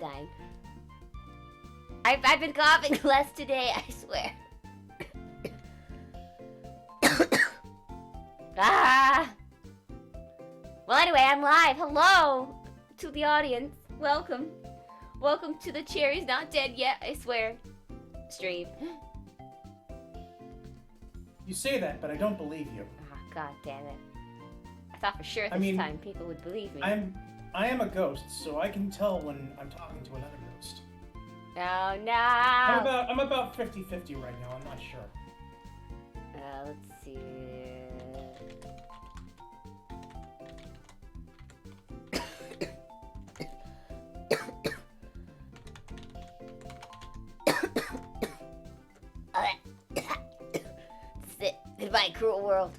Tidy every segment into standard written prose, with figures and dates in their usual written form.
dying. I've been coughing less today, I swear. Ah! Well, anyway, I'm live. Hello to the audience. Welcome. Welcome to the Cherry's Not Dead Yet, I swear, stream. You say that, but I don't believe you. Ah, god damn it. I thought for sure time people would believe me. I am a ghost, so I can tell when I'm talking to another ghost. Oh, no! I'm about 50-50 right now, I'm not sure. Let's see... Goodbye, cruel world.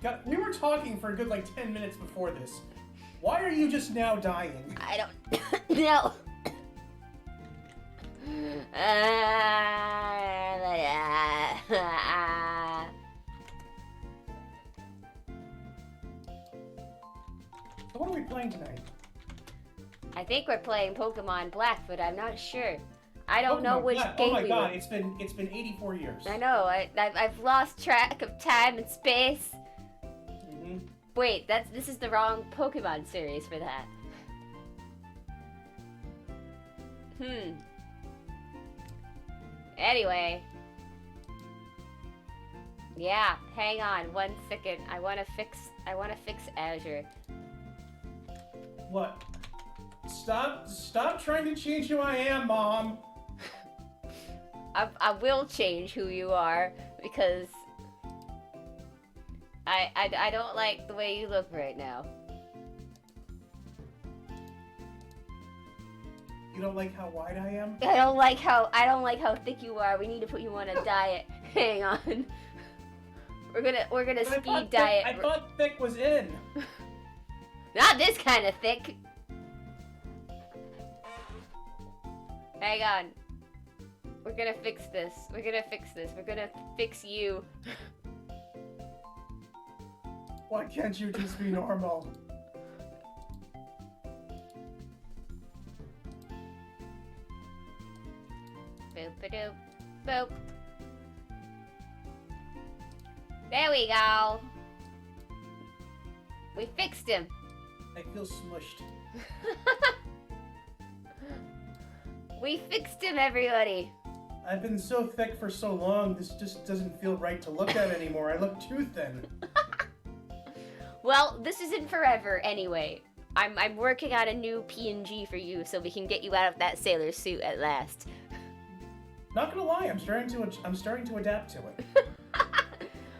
God, we were talking for a good, 10 minutes before this. Why are you just now dying? I don't know. So what are we playing tonight? I think we're playing Pokemon Black, but I'm not sure. I don't know which game Oh my we god, were. it's been 84 years. I know. I've lost track of time and space. Mm-hmm. Wait, this is the wrong Pokemon series for that. Anyway. Yeah, hang on 1 second. I wanna fix Azure. What? Stop trying to change who I am, Mom. I will change who you are because I don't like the way you look right now. You don't like how wide I am? I don't like how thick you are. We need to put you on a diet. Hang on. We're gonna speed diet. I thought thick was in. Not this kind of thick. Hang on. We're gonna fix this. We're gonna fix you. Why can't you just be normal? Boop-a-doop. Boop. There we go. We fixed him. I feel smushed. We fixed him, everybody. I've been so thick for so long, this just doesn't feel right to look at anymore. I look too thin. Well, this isn't forever anyway. I'm working on a new PNG for you so we can get you out of that sailor suit at last. Not gonna lie, I'm starting to adapt to it.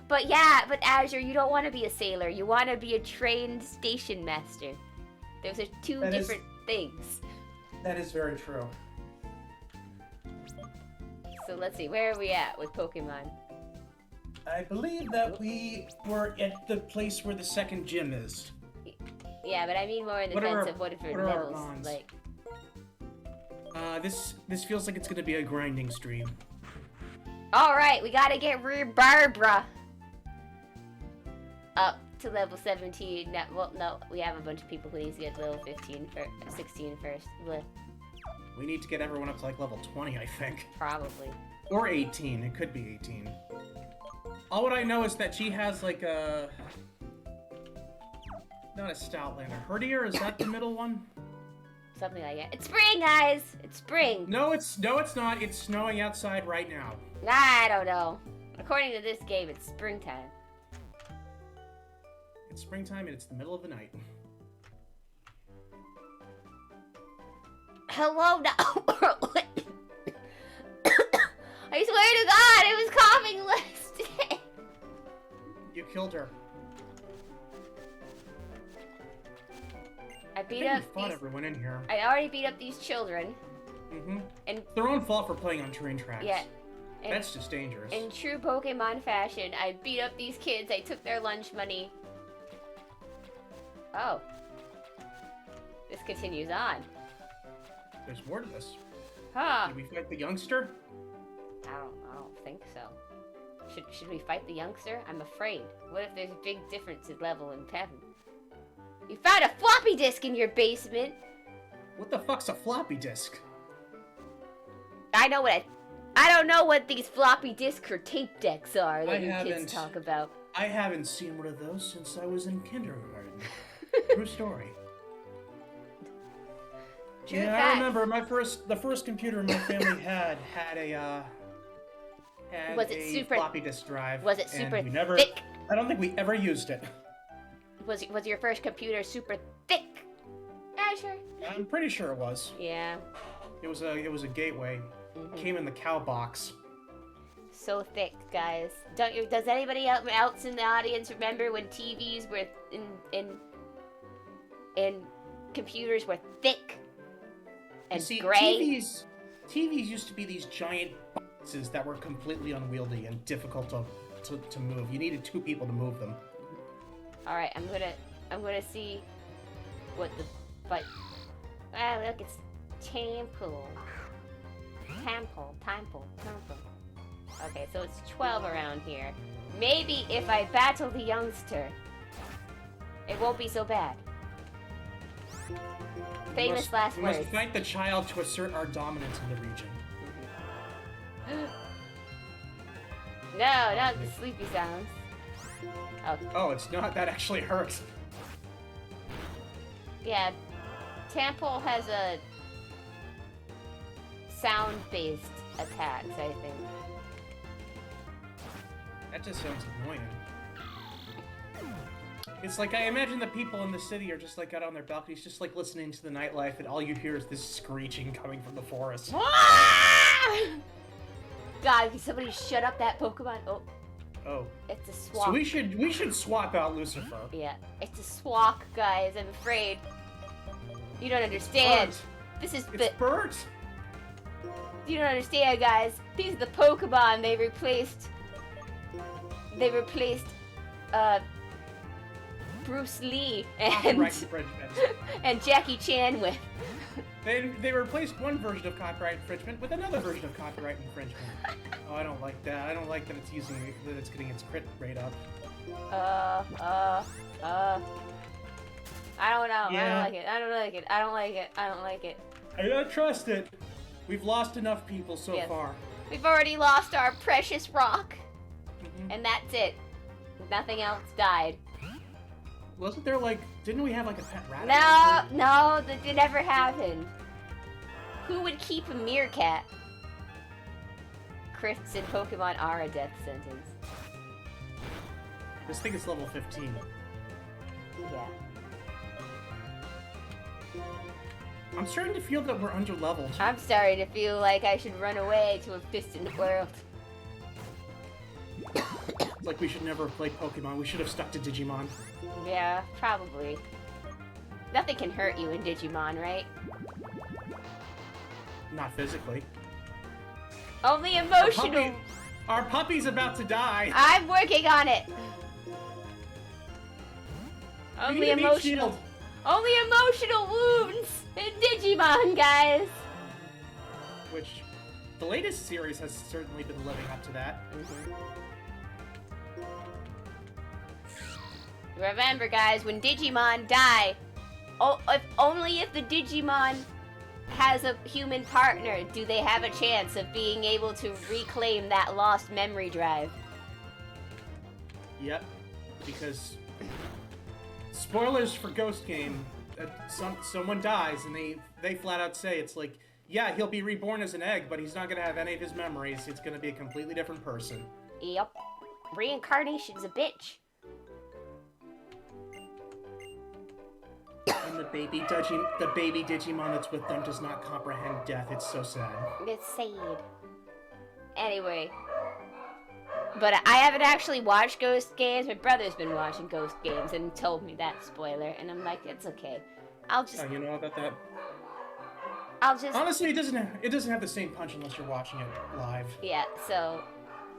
But Azure, you don't want to be a sailor. You want to be a trained station master. Those are two different things. That is very true. So let's see, where are we at with Pokemon? I believe that we were at the place where the second gym is. Yeah, but I mean more in the sense of what different levels, like... This feels like it's gonna be a grinding stream. Alright, we gotta get Barbara up to level 17. No, we have a bunch of people who need to get to level 16 first. Blech. We need to get everyone up to level 20, I think. Probably. Or 18, it could be 18. All what I know is that she has a... Not a Stoutlander. Herdier, is that the middle one? Something like that. It's spring, guys! It's spring! No, it's not. It's snowing outside right now. I don't know. According to this game, it's springtime. It's springtime and it's the middle of the night. Hello, no. I swear to God, I was coughing less today. You killed her. I beat up everyone in here. I already beat up these children. Mm-hmm. And their own fault for playing on train tracks. Yeah. That's just dangerous. In true Pokemon fashion, I beat up these kids. I took their lunch money. Oh. This continues on. There's more to this. Huh. Did we fight the youngster? I don't think so. Should we fight the youngster? I'm afraid. What if there's a big difference in level in heaven? You found a floppy disk in your basement! What the fuck's a floppy disk? I don't know what these floppy disk or tape decks are that you kids talk about. I haven't seen one of those since I was in kindergarten. True story. True yeah, fact. I remember the first computer my family had a Was it super floppy disk drive. Was it super and we never, thick? I don't think we ever used it. Was your first computer super thick? Yeah, sure. I'm pretty sure it was. Yeah. It was a gateway. Came in the cow box. So thick, guys. Does anybody else in the audience remember when TVs were in computers were thick and You see, gray? TVs used to be these giant boxes that were completely unwieldy and difficult to move. You needed two people to move them. All right, I'm gonna see what the fight. Ah, look, it's Temple. Okay, so it's 12 around here. Maybe if I battle the youngster, it won't be so bad. Famous last We words. must fight the child to assert our dominance in the region. No, not the sleepy sounds. Oh, Oh, it's not. That actually hurts. yeah. Temple has a sound-based attacks, I think. That just sounds annoying. It's like, I imagine the people in the city are just like out on their balconies, just like listening to the nightlife, and all you hear is this screeching coming from the forest. God, can somebody shut up that Pokemon? Oh, Oh. it's a swamp. So we should swap out Lucifer. Yeah, it's a swamp, guys. I'm afraid. You don't understand. Bert. This is It's Bert! You don't understand, guys. These are the Pokemon they replaced. Bruce Lee Copyright infringement. and Jackie Chan with. They replaced one version of copyright infringement with another version of copyright infringement. Oh, I don't like that. I don't like that it's getting its crit rate up. I don't know. Yeah. I don't like it. I don't like it. I don't trust it. We've lost enough people so Yes. far. We've already lost our precious rock, Mhm. and that's it. Nothing else died. Wasn't there didn't we have a pet rat? No, that never happened. Who would keep a meerkat? Crits in Pokemon are a death sentence. This thing is level 15. Yeah. I'm starting to feel that we're under-leveled. I'm starting to feel like I should run away to a distant world. Like we should never have played Pokemon. We should have stuck to Digimon. Yeah, probably. Nothing can hurt you in Digimon, right? Not physically. Only emotional. Our puppy's about to die. I'm working on it. We Only need a meat emotional. shield. Only emotional wounds in Digimon, guys. Which, the latest series has certainly been living up to that. Remember, guys, when Digimon die, only if the Digimon has a human partner do they have a chance of being able to reclaim that lost memory drive. Yep. Because, spoilers for Ghost Game, someone dies and they flat out say it's like, yeah, he'll be reborn as an egg, but he's not gonna have any of his memories. It's gonna be a completely different person. Yep. Reincarnation's a bitch. And the baby Digimon that's with them does not comprehend death. It's so sad. It's sad. Anyway. But I haven't actually watched Ghost Games. My brother's been watching Ghost Games and told me that spoiler. And I'm like, it's okay. I'll just... Oh, you know about that? Honestly, it doesn't have the same punch unless you're watching it live. Yeah, so...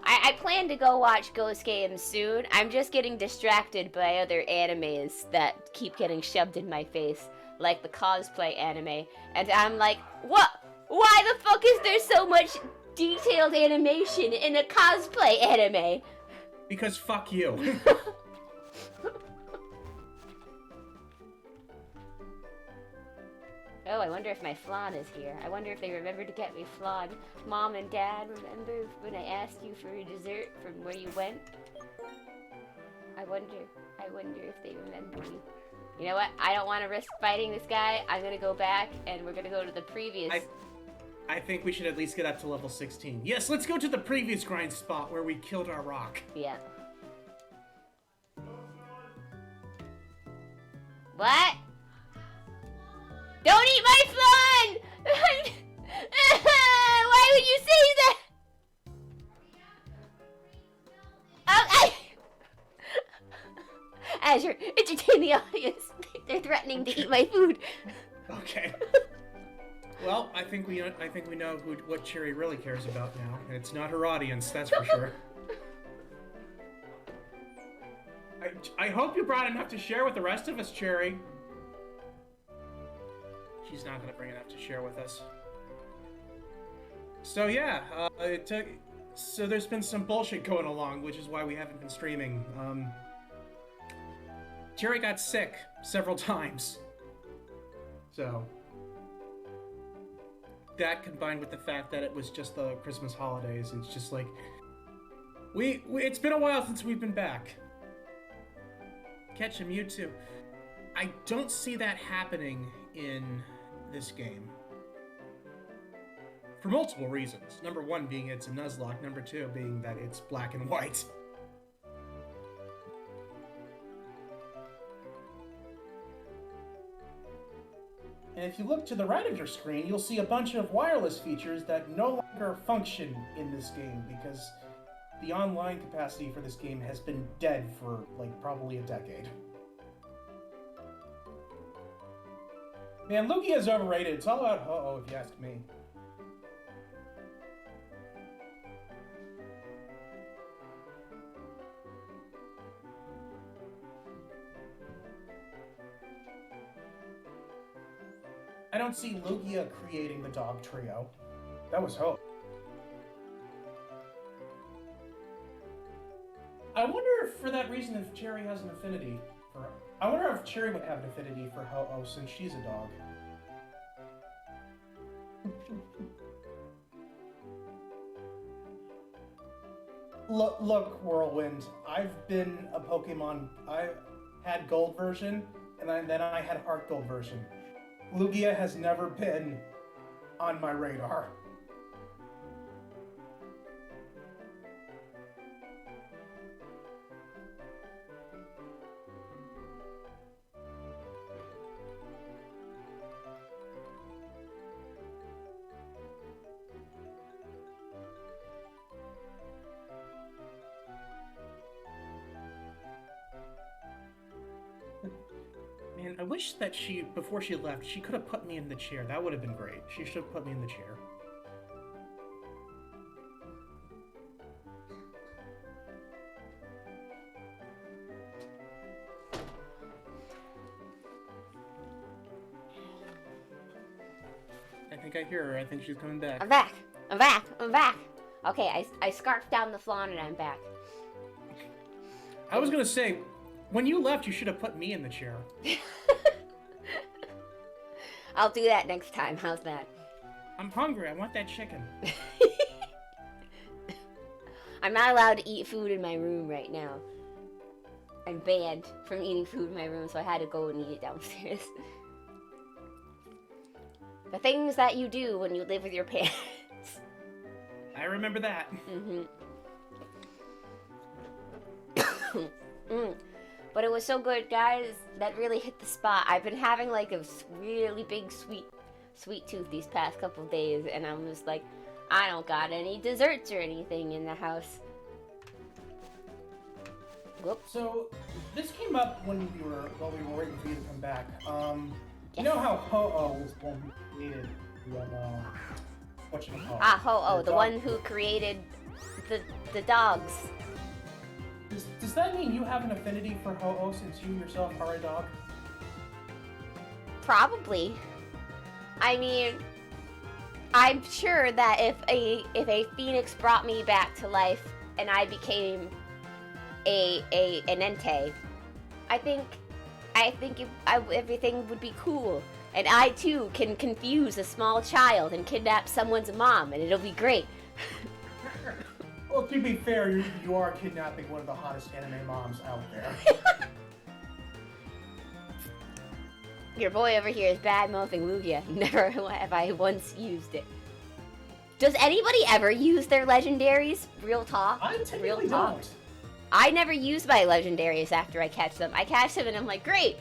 I plan to go watch Ghost Games soon. I'm just getting distracted by other animes that keep getting shoved in my face. Like the cosplay anime. And I'm like, what? Why the fuck is there so much detailed animation in a cosplay anime? Because fuck you. Oh, I wonder if my flan is here. I wonder if they remember to get me flan. Mom and Dad, remember when I asked you for a dessert from where you went? I wonder if they remember me. You know what? I don't want to risk fighting this guy. I'm gonna go back, and we're gonna go to the previous... I think we should at least get up to level 16. Yes, let's go to the previous grind spot where we killed our rock. Yeah. What? Don't eat my flan! Why would you say that? Azure, entertain the audience. They're threatening to eat my food. Okay. Well, I think we know what Cherry really cares about now, and it's not her audience, that's for sure. I hope you brought enough to share with the rest of us, Cherry. She's not gonna bring enough to share with us. So yeah, so there's been some bullshit going along, which is why we haven't been streaming. Cherry got sick several times. So that combined with the fact that it was just the Christmas holidays, it's just like it's been a while since we've been back. Catch a Mewtwo. I don't see that happening in this game. For multiple reasons. Number one being it's a Nuzlocke, number two being that it's black and white. And if you look to the right of your screen, you'll see a bunch of wireless features that no longer function in this game because the online capacity for this game has been dead for, like, probably a decade. Man, Lugia is overrated. It's all about Ho-Oh, if you ask me. I don't see Lugia creating the dog trio. That was Ho. I wonder if, for that reason, if Cherry has an affinity for... I wonder if Cherry would have an affinity for Ho-Oh since she's a dog. Look, Whirlwind, I've been a Pokemon... I had Gold version, and then I had Heart Gold version. Lugia has never been on my radar. Man, I wish that before she left, she could have put me in the chair. That would have been great. She should have put me in the chair. I think I hear her. I think she's coming back. I'm back. I'm back. I'm back. Okay, I scarfed down the flan and I'm back. I was gonna say, when you left, you should have put me in the chair. I'll do that next time. How's that? I'm hungry. I want that chicken. I'm not allowed to eat food in my room right now. I'm banned from eating food in my room, so I had to go and eat it downstairs. The things that you do when you live with your parents. I remember that. But it was so good, guys. That really hit the spot. I've been having like a really big sweet tooth these past couple days, and I'm just like, I don't got any desserts or anything in the house. Whoop. So this came up when we were waiting for you to come back. Yes. You know how Ho-Oh was the one who created whatchamacallit? Ah, Ho-Oh, the one who created the dogs. Does that mean you have an affinity for Ho-Oh since you yourself are a dog? Probably. I mean, I'm sure that if a phoenix brought me back to life and I became an Entei, I think everything would be cool. And I too can confuse a small child and kidnap someone's mom, and it'll be great. Well, to be fair, you are kidnapping one of the hottest anime moms out there. Your boy over here is bad mouthing Lugia. Never have I once used it. Does anybody ever use their legendaries? Real talk. I Real technically talk. don't. I never use my legendaries after I catch them. I catch them and I'm like, great.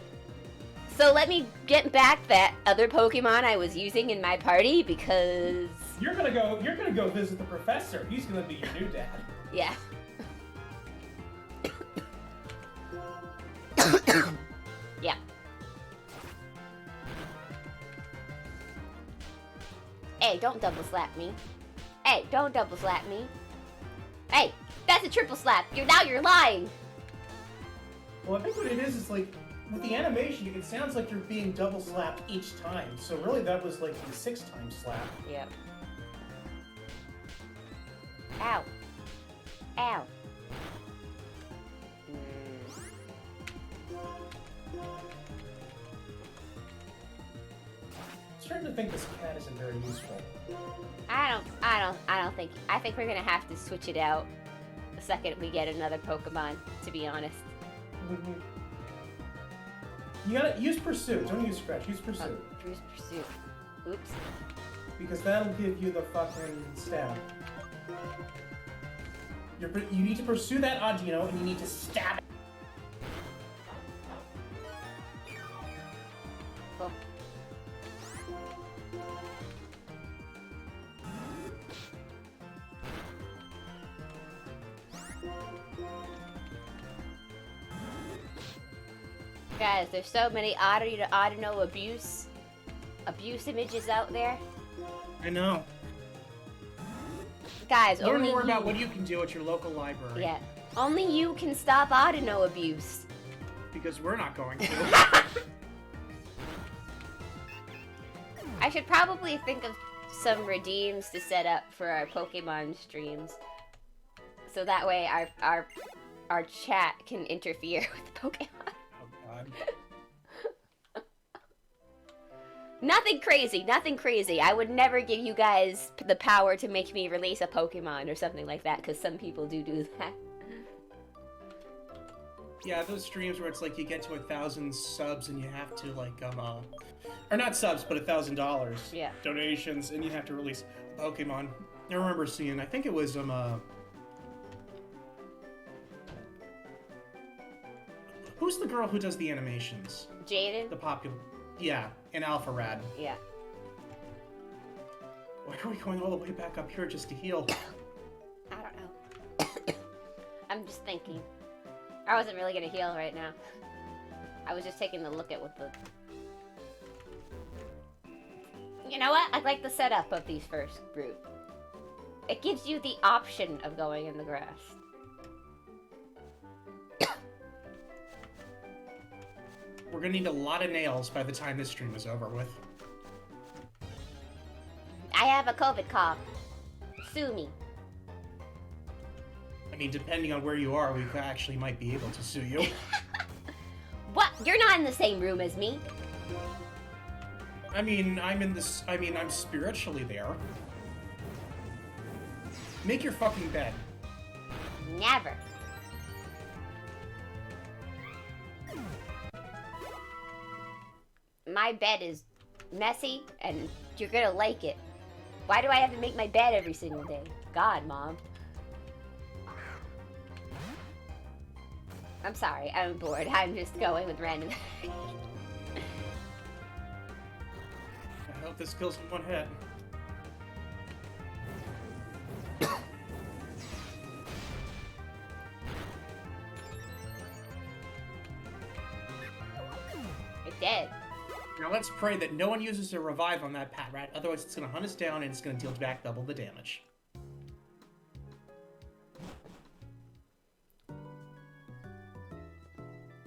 So let me get back that other Pokemon I was using in my party because You're gonna go visit the professor. He's gonna be your new dad. yeah. Yeah. Hey, don't double slap me. Hey, don't double slap me. Hey, that's a triple slap. You're lying. Well, I think what it is like with the animation, it sounds like you're being double slapped each time. So really, that was like the 6th time slap. Yep. Ow. Ow. I'm starting to think this cat isn't very useful. I think we're gonna have to switch it out the second we get another Pokemon, to be honest. You gotta use Pursuit. Don't use Scratch. Use Pursuit. Use Pursuit. Oops. Because that'll give you the fucking stab. You need to pursue that Audino and you need to stab it. Cool. Guys, there's so many Audino abuse images out there. I know. Guys, Learn only more you, about what you can do at your local library. Yeah. Only you can stop Audino abuse. Because we're not going to. I should probably think of some redeems to set up for our Pokemon streams. So that way our chat can interfere with Pokemon. Oh god. Nothing crazy. I would never give you guys the power to make me release a Pokemon or something like that, because some people do that. Yeah, those streams where it's like you get to 1,000 subs and you have to like or not subs, but $1,000 Yeah. donations, and you have to release a Pokemon. I remember seeing, I think it was who's the girl who does the animations? Jaden? The popular, yeah, in Alpharad. Yeah. Why are we going all the way back up here just to heal? I don't know. I'm just thinking. I wasn't really gonna heal right now. I was just taking a look at what the... You know what? I like the setup of these first group. It gives you the option of going in the grass. We're gonna need a lot of nails by the time this stream is over with. I have a COVID cough. Sue me. I mean, depending on where you are, we actually might be able to sue you. What? You're not in the same room as me. I mean, I'm spiritually there. Make your fucking bed. Never. My bed is messy, and you're gonna like it. Why do I have to make my bed every single day? God, Mom. I'm sorry, I'm bored. I'm just going with random. I hope this kills in one hit. It did. Now let's pray that no one uses a revive on that Patrat, otherwise it's gonna hunt us down and it's gonna deal back double the damage.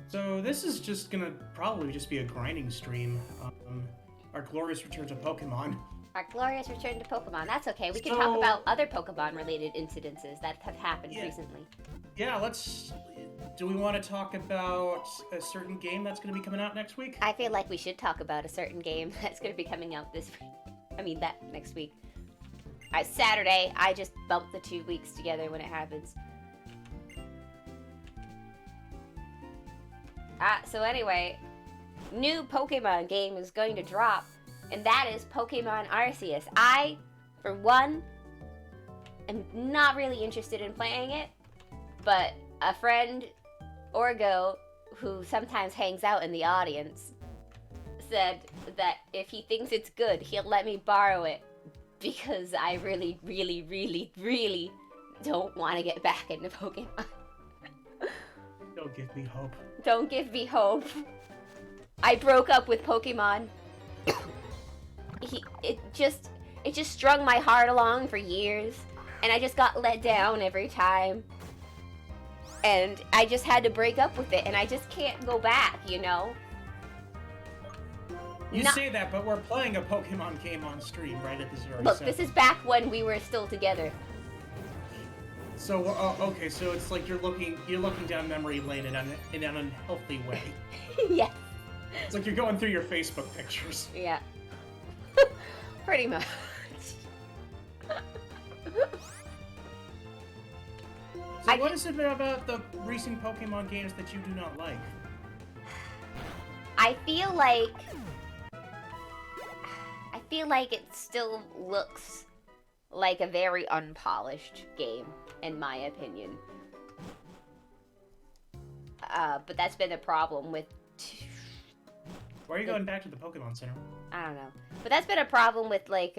So this is just gonna probably just be a grinding stream. Our glorious return to Pokemon. Our glorious return to Pokemon. That's okay. We can So- talk about other Pokemon-related incidences that have happened Yeah. recently. Yeah, let's... do we want to talk about a certain game that's going to be coming out next week? I feel like we should talk about a certain game that's going to be coming out this week. I mean, that next week. Saturday, I just bumped the 2 weeks together when it happens. So anyway, new Pokemon game is going to drop, and that is Pokemon Arceus. I, for one, am not really interested in playing it, but a friend, Orgo, who sometimes hangs out in the audience, said that if he thinks it's good, he'll let me borrow it, because I really, really, really, really don't want to get back into Pokemon. Don't give me hope. Don't give me hope. I broke up with Pokemon. It just strung my heart along for years, and I just got let down every time. And I just had to break up with it, and I just can't go back, you know? You say that, but we're playing a Pokemon game on stream right at this very Look, second. this is back when we were still together. So okay, so it's like you're looking down memory lane in an unhealthy way. Yes. It's like you're going through your Facebook pictures. Yeah. Pretty much. So what is it about the recent Pokemon games that you do not like? I feel like it still looks like a very unpolished game, in my opinion. But that's been a problem with... Why are you going back to the Pokemon Center? I don't know. But that's been a problem with, like,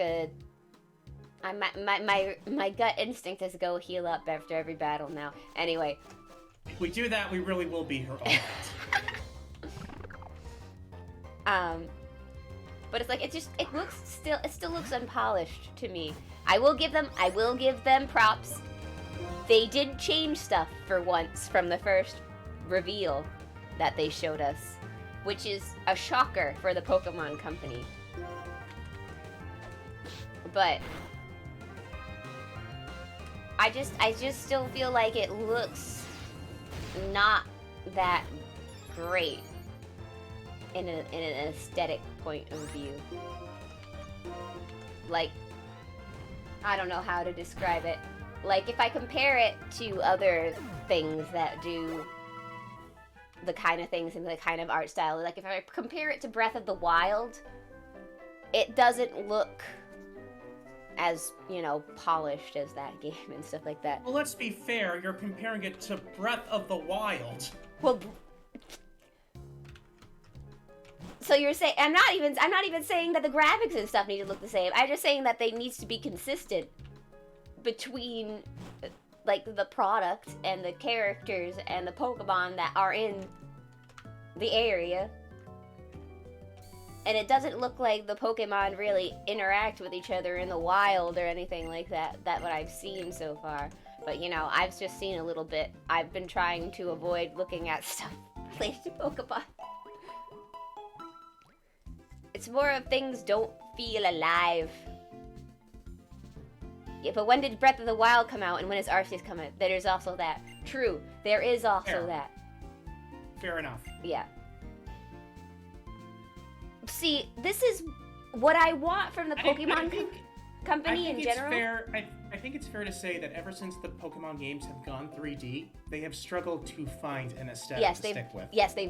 my gut instinct is to go heal up after every battle now. Anyway. If we do that, we really will be here all night. But it's like, it still looks unpolished to me. I will give them props. They did change stuff for once from the first reveal that they showed us, which is a shocker for the Pokemon Company. But I just still feel like it looks not that great in an aesthetic point of view. Like, I don't know how to describe it. Like, if I compare it to other things that do the kind of things and the kind of art style, like if I compare it to Breath of the Wild, it doesn't look as, you know, polished as that game and stuff like that. Well, let's be fair, you're comparing it to Breath of the Wild. Well, so you're saying I'm not even saying that the graphics and stuff need to look the same. I'm just saying that they needs to be consistent between like the product and the characters and the Pokemon that are in the area. And it doesn't look like the Pokemon really interact with each other in the wild or anything like that. That's what I've seen so far. But, you know, I've just seen a little bit. I've been trying to avoid looking at stuff related to Pokemon. It's more of things don't feel alive. Yeah, but when did Breath of the Wild come out and when does Arceus come out? There's also that. True, there is also Fair. that. Fair enough. Yeah. See, this is what I want from the Pokemon company in general. I think it's fair to say that ever since the Pokemon games have gone 3D, they have struggled to find an aesthetic to stick with. Yes, they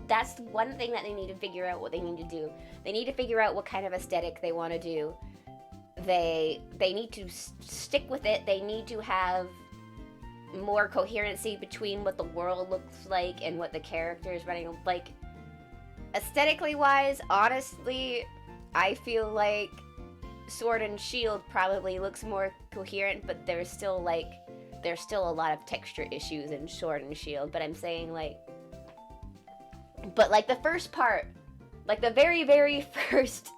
that's one thing that they need to figure out what they need to do. They need to figure out what kind of aesthetic they want to do. They need to stick with it. They need to have more coherency between what the world looks like and what the character is running like. Aesthetically wise, honestly, I feel like Sword and Shield probably looks more coherent, but there's still a lot of texture issues in Sword and Shield. But I'm saying but like the first part, like the very, very first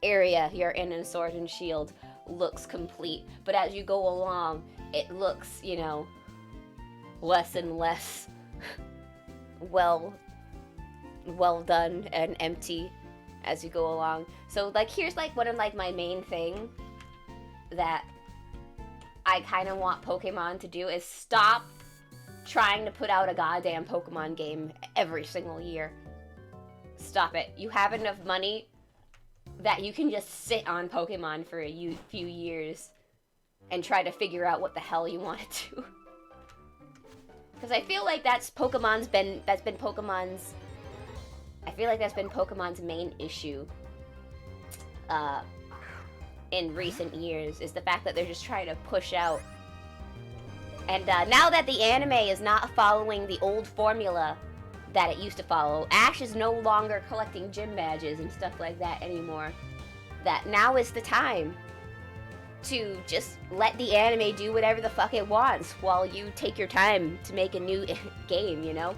area you're in Sword and Shield looks complete. But as you go along, it looks, you know, less and less well done and empty as you go along. So like here's like one of like my main thing that I kind of want Pokemon to do is stop trying to put out a goddamn Pokemon game every single year. Stop it. You have enough money that you can just sit on Pokemon for a few years and try to figure out what the hell you want to do. Because I feel like that's been Pokemon's main issue in recent years, is the fact that they're just trying to push out. And now that the anime is not following the old formula that it used to follow, Ash is no longer collecting gym badges and stuff like that anymore. That now is the time to just let the anime do whatever the fuck it wants while you take your time to make a new game, you know?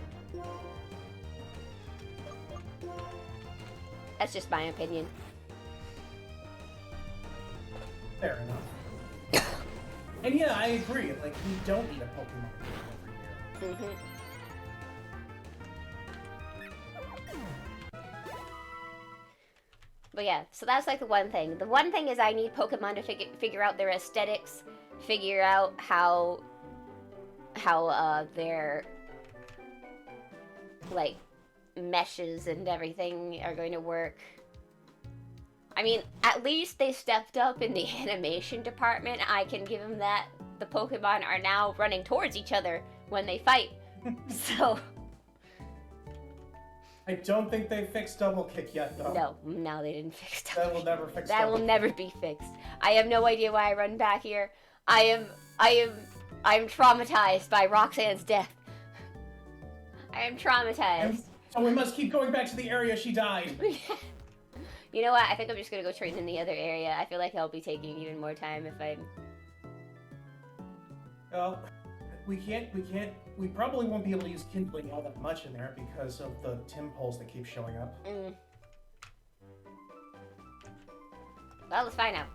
That's just my opinion. Fair enough. And yeah, I agree. Like, we don't need a Pokemon game every year. But yeah, so that's like the one thing. The one thing is I need Pokemon to figure out their aesthetics, figure out how their like meshes and everything are going to work. I mean, at least they stepped up in the animation department. I can give them that. The Pokemon are now running towards each other when they fight. So I don't think they fixed Double Kick yet, though. No, they didn't fix that. That will never fix. That will never be fixed. I have no idea why I run back here. I am traumatized by Roxanne's death. I am traumatized. So we must keep going back to the area she died. You know what? I think I'm just gonna go train in the other area. I feel like I'll be taking even more time if I'm... Well, we probably won't be able to use kindling all that much in there because of the Tim poles that keep showing up. Well, let's find out.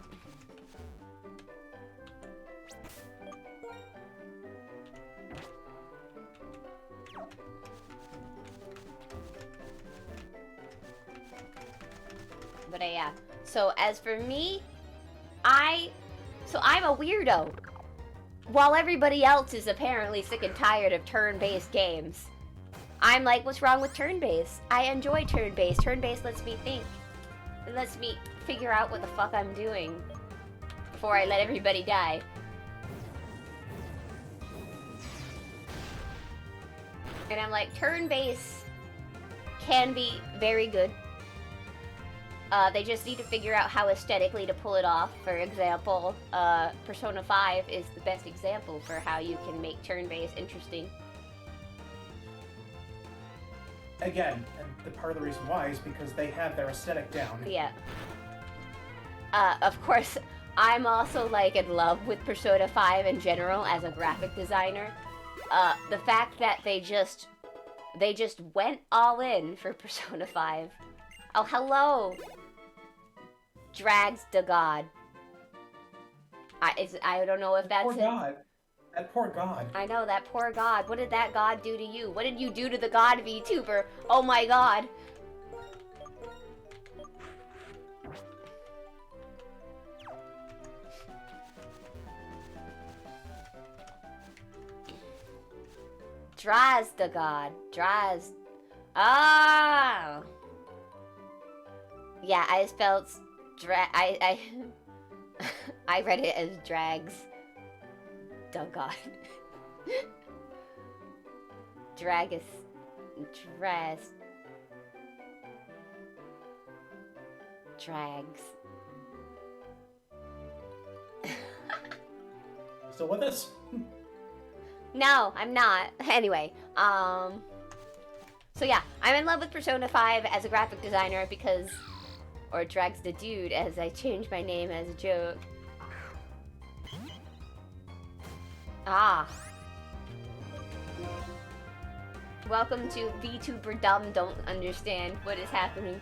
But yeah, so as for me, I'm a weirdo. While everybody else is apparently sick and tired of turn-based games, I'm like, what's wrong with turn-based? I enjoy turn-based. Turn-based lets me think. It lets me figure out what the fuck I'm doing before I let everybody die. And I'm like, turn-based can be very good. They just need to figure out how aesthetically to pull it off. For example, Persona 5 is the best example for how you can make turn-based interesting. Again, and the part of the reason why is because they have their aesthetic down. Yeah. Of course, I'm also like in love with Persona 5 in general as a graphic designer. The fact that they just went all in for Persona 5. Oh, hello! Drags the God. I don't know if that's Poor God. That poor God. I know, that poor God. What did that God do to you? What did you do to the God VTuber? Oh my God. Draz the God. Draz. Ah! Yeah, I spelled I read it as drags. Oh God. Dragus. Draz. Drags. So what this? No, I'm not. Anyway, so yeah, I'm in love with Persona 5 as a graphic designer because, or Drags the Dude, as I changed my name as a joke. Ah. Welcome to VTuber Dumb Don't Understand What Is Happening.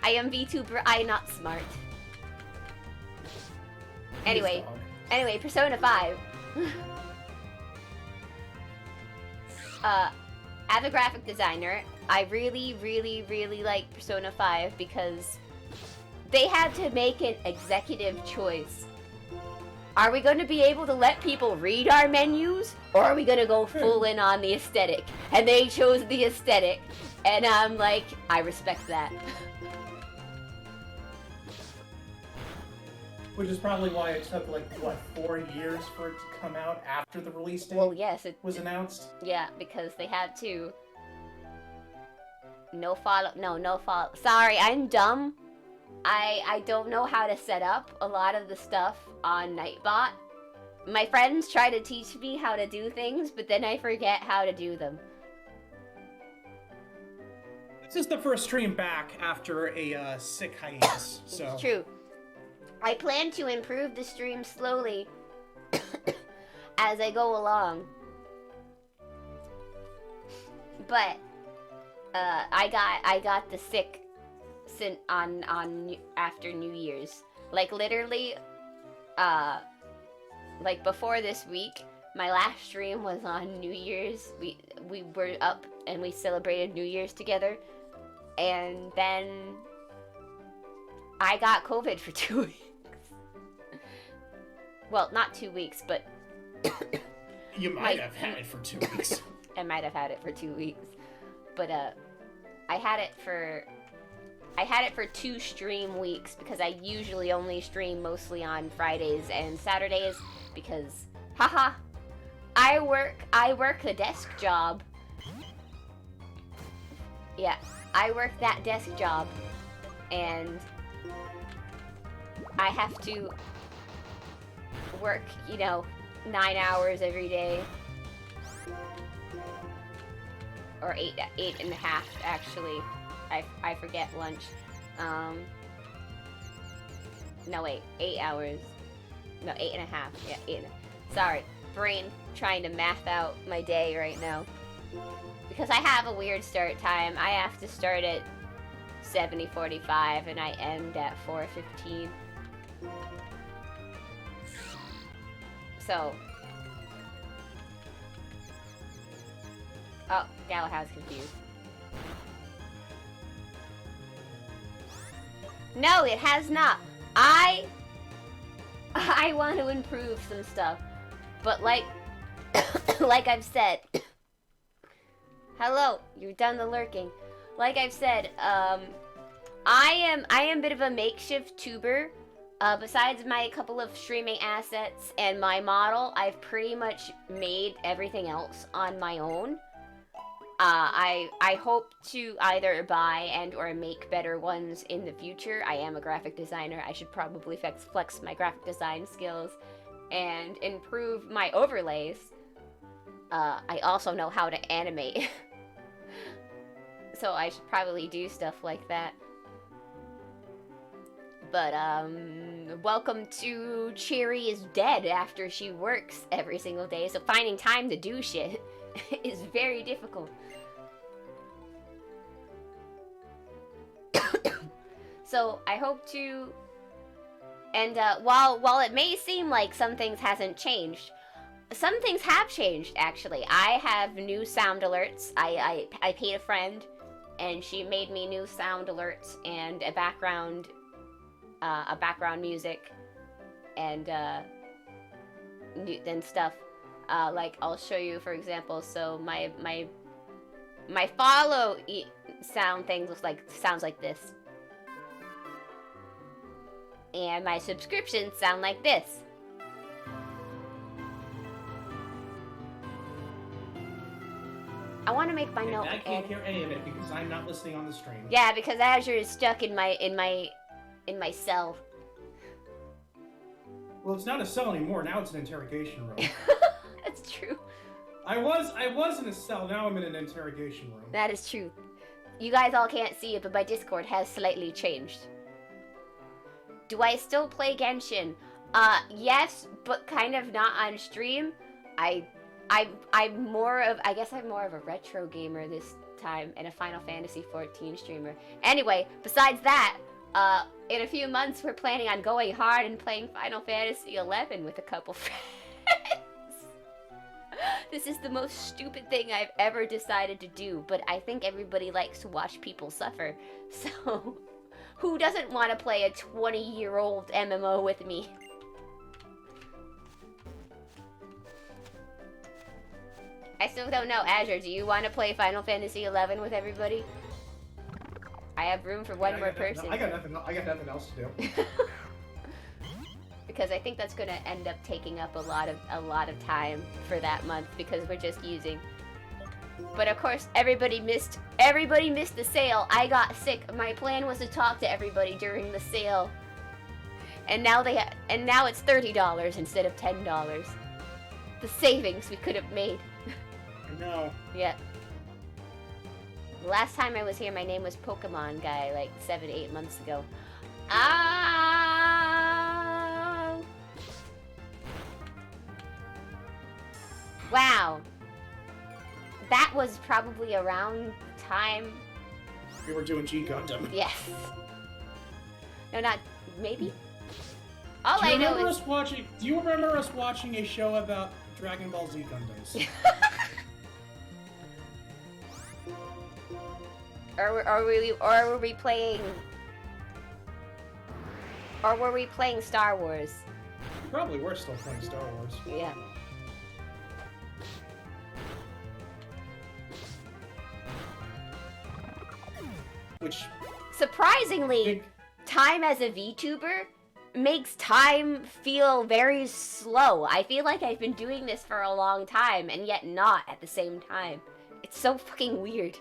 I am VTuber I Not Smart. Anyway, Persona 5. As a graphic designer, I really, really, really like Persona 5 because they had to make an executive choice Are we going to be able to let people read our menus? Or are we going to go full in on the aesthetic? And they chose the aesthetic. And I'm like, I respect that. Which is probably why it took, like, what, 4 years for it to come out after the release date Well, yes, it was announced? Yeah, because they had to. No follow. No follow. Sorry, I'm dumb. I don't know how to set up a lot of the stuff on Nightbot. My friends try to teach me how to do things, but then I forget how to do them. This is the first stream back after a sick hiatus, so... It's true. I plan to improve the stream slowly as I go along. But I got the sick on after New Year's. Like literally like before this week, my last stream was on New Year's. We were up and we celebrated New Year's together. And then I got COVID for 2 weeks. Well, not 2 weeks, but You might have had it for 2 weeks. I might have had it for 2 weeks. But I had it for 2 stream weeks because I usually only stream mostly on Fridays and Saturdays because haha, I work the desk job. Yeah, I work that desk job and I have to work, 9 hours every day. Or eight and a half, actually. I forget lunch. No, wait, 8 hours. No, 8 and a half. Yeah, 8 and a... Sorry, brain trying to math out my day right now. Because I have a weird start time. I have to start at 7:45 and I end at 4:15. So... Oh, Galahad's confused. No, it has not. I want to improve some stuff. But like I've said, hello, you're done the lurking. Like I've said, I am a bit of a makeshift tuber. Besides my couple of streaming assets and my model, I've pretty much made everything else on my own. I hope to either buy and or make better ones in the future. I am a graphic designer. I should probably flex my graphic design skills and improve my overlays. I also know how to animate. So I should probably do stuff like that. But, welcome to Cherry is dead after she works every single day, so finding time to do shit is very difficult. So I hope to, and while it may seem like some things hasn't changed, some things have changed actually. I have new sound alerts. I paid a friend, and she made me new sound alerts and a background music, and then stuff. Like I'll show you, for example. So my follow sound thing sounds like this. And my subscriptions sound like this. I want to make my note. I can't hear any of it because I'm not listening on the stream. Yeah, because Azure is stuck in my cell. Well, it's not a cell anymore. Now it's an interrogation room. That's true. I was in a cell. Now I'm in an interrogation room. That is true. You guys all can't see it, but my Discord has slightly changed. Do I still play Genshin? Yes, but kind of not on stream. I'm more of a retro gamer this time and a Final Fantasy XIV streamer. Anyway, besides that, in a few months we're planning on going hard and playing Final Fantasy XI with a couple friends. This is the most stupid thing I've ever decided to do, but I think everybody likes to watch people suffer. So, who doesn't want to play a 20-year-old MMO with me? I still don't know. Azure, do you want to play Final Fantasy XI with everybody? I have room for one more person. I got nothing else to do. Because I think that's gonna end up taking up a lot of time for that month because we're just using. But of course, everybody missed the sale. I got sick. My plan was to talk to everybody during the sale, and now it's $30 instead of $10. The savings we could have made. No. Yeah. Last time I was here, my name was Pokemon Guy, like 7-8 months ago. Ah! Wow. That was probably around time. We were doing G Gundam. Yes. No, not maybe. All I know is. Do you remember us watching a show about Dragon Ball Z Gundams? Or were we playing Star Wars? Probably we're still playing Star Wars. Yeah. Which surprisingly, time as a VTuber makes time feel very slow. I feel like I've been doing this for a long time and yet not at the same time. It's so fucking weird.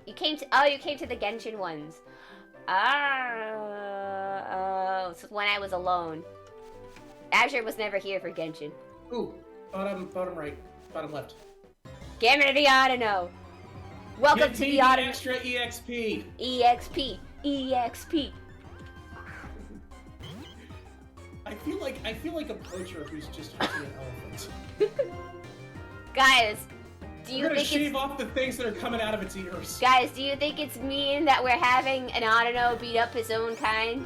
You came to the Genshin ones. So when I was alone. Azure was never here for Genshin. Ooh, bottom right, bottom left. Get rid of the Audino. Welcome to the Audino. Extra EXP. EXP. EXP. I feel like a poacher who's just hunting an elephant. Guys, do you We're gonna think shave off the things that are coming out of its ears. Guys, do you think it's mean that we're having an Audino beat up his own kind?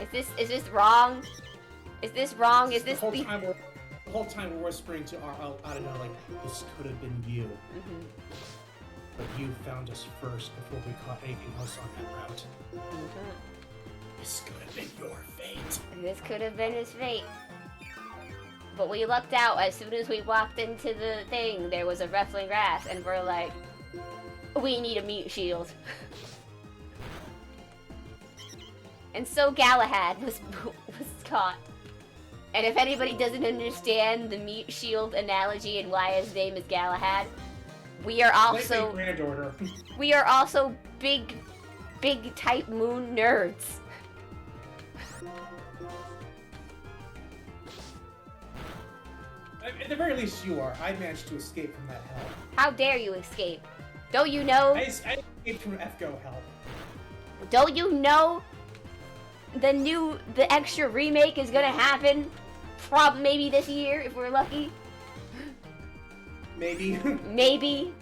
Is this wrong? Is this wrong? Is this the whole time we're whispering to our Audino like, this could have been you. Mm-hmm. But you found us first before we caught anything else on that route. Mm-hmm. This could have been your fate. This could have been his fate. But we lucked out. As soon as we walked into the thing, there was a Ruffling Grass, and we're like, we need a mute shield. And so Galahad was caught. And if anybody doesn't understand the mute shield analogy and why his name is Galahad, we are also Grand Order. we are also big Type Moon nerds. At the very least, you are. I managed to escape from that hell. How dare you escape? Don't you know? I escaped from FGO hell. Don't you know? The extra remake is gonna happen, maybe this year if we're lucky. Maybe. Maybe.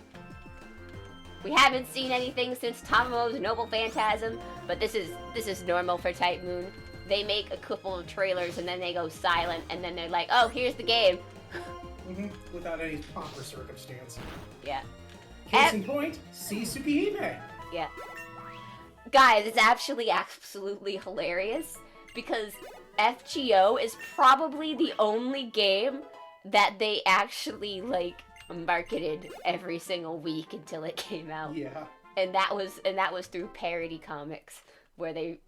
We haven't seen anything since Tomo's Noble Phantasm, but this is normal for Type Moon. They make a couple of trailers and then they go silent, and then they're like, "Oh, here's the game." Without any pomp or circumstance. Yeah. Case in point, see Tsukihime. Yeah. Guys, it's actually absolutely hilarious because FGO is probably the only game that they actually like marketed every single week until it came out. Yeah. And that was through Parody Comics where they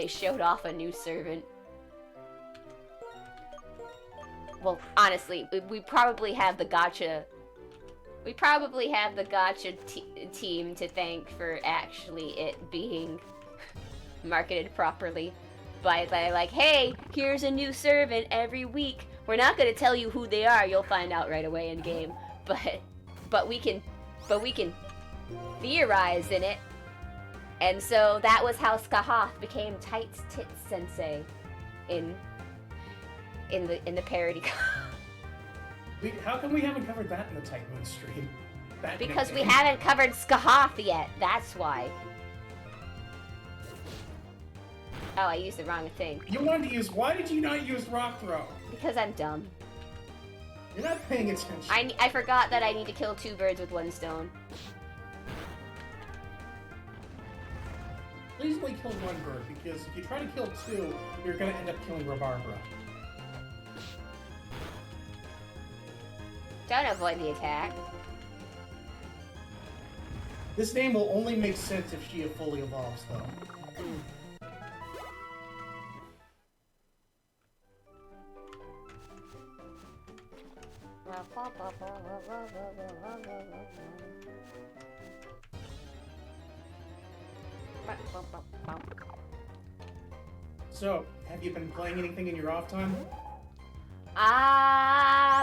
showed off a new servant. Well, honestly, we probably have the gacha. We probably have the gacha team to thank for actually it being marketed properly by like, hey, here's a new servant every week. We're not gonna tell you who they are. You'll find out right away in game. But we can theorize in it. And so that was how Skahoth became Tights Tits Sensei in the parody. How come we haven't covered that in the Type Moon stream? Because we haven't covered Skahoth yet. That's why. Oh, I used the wrong thing. You wanted to use. Why did you not use Rock Throw? Because I'm dumb. You're not paying attention. I forgot that I need to kill 2 birds with 1 stone. please only kill one bird, because if you try to kill two, you're gonna end up killing Rabarbara. Don't avoid the attack. This name will only make sense if she fully evolves, though. So, have you been playing anything in your off time?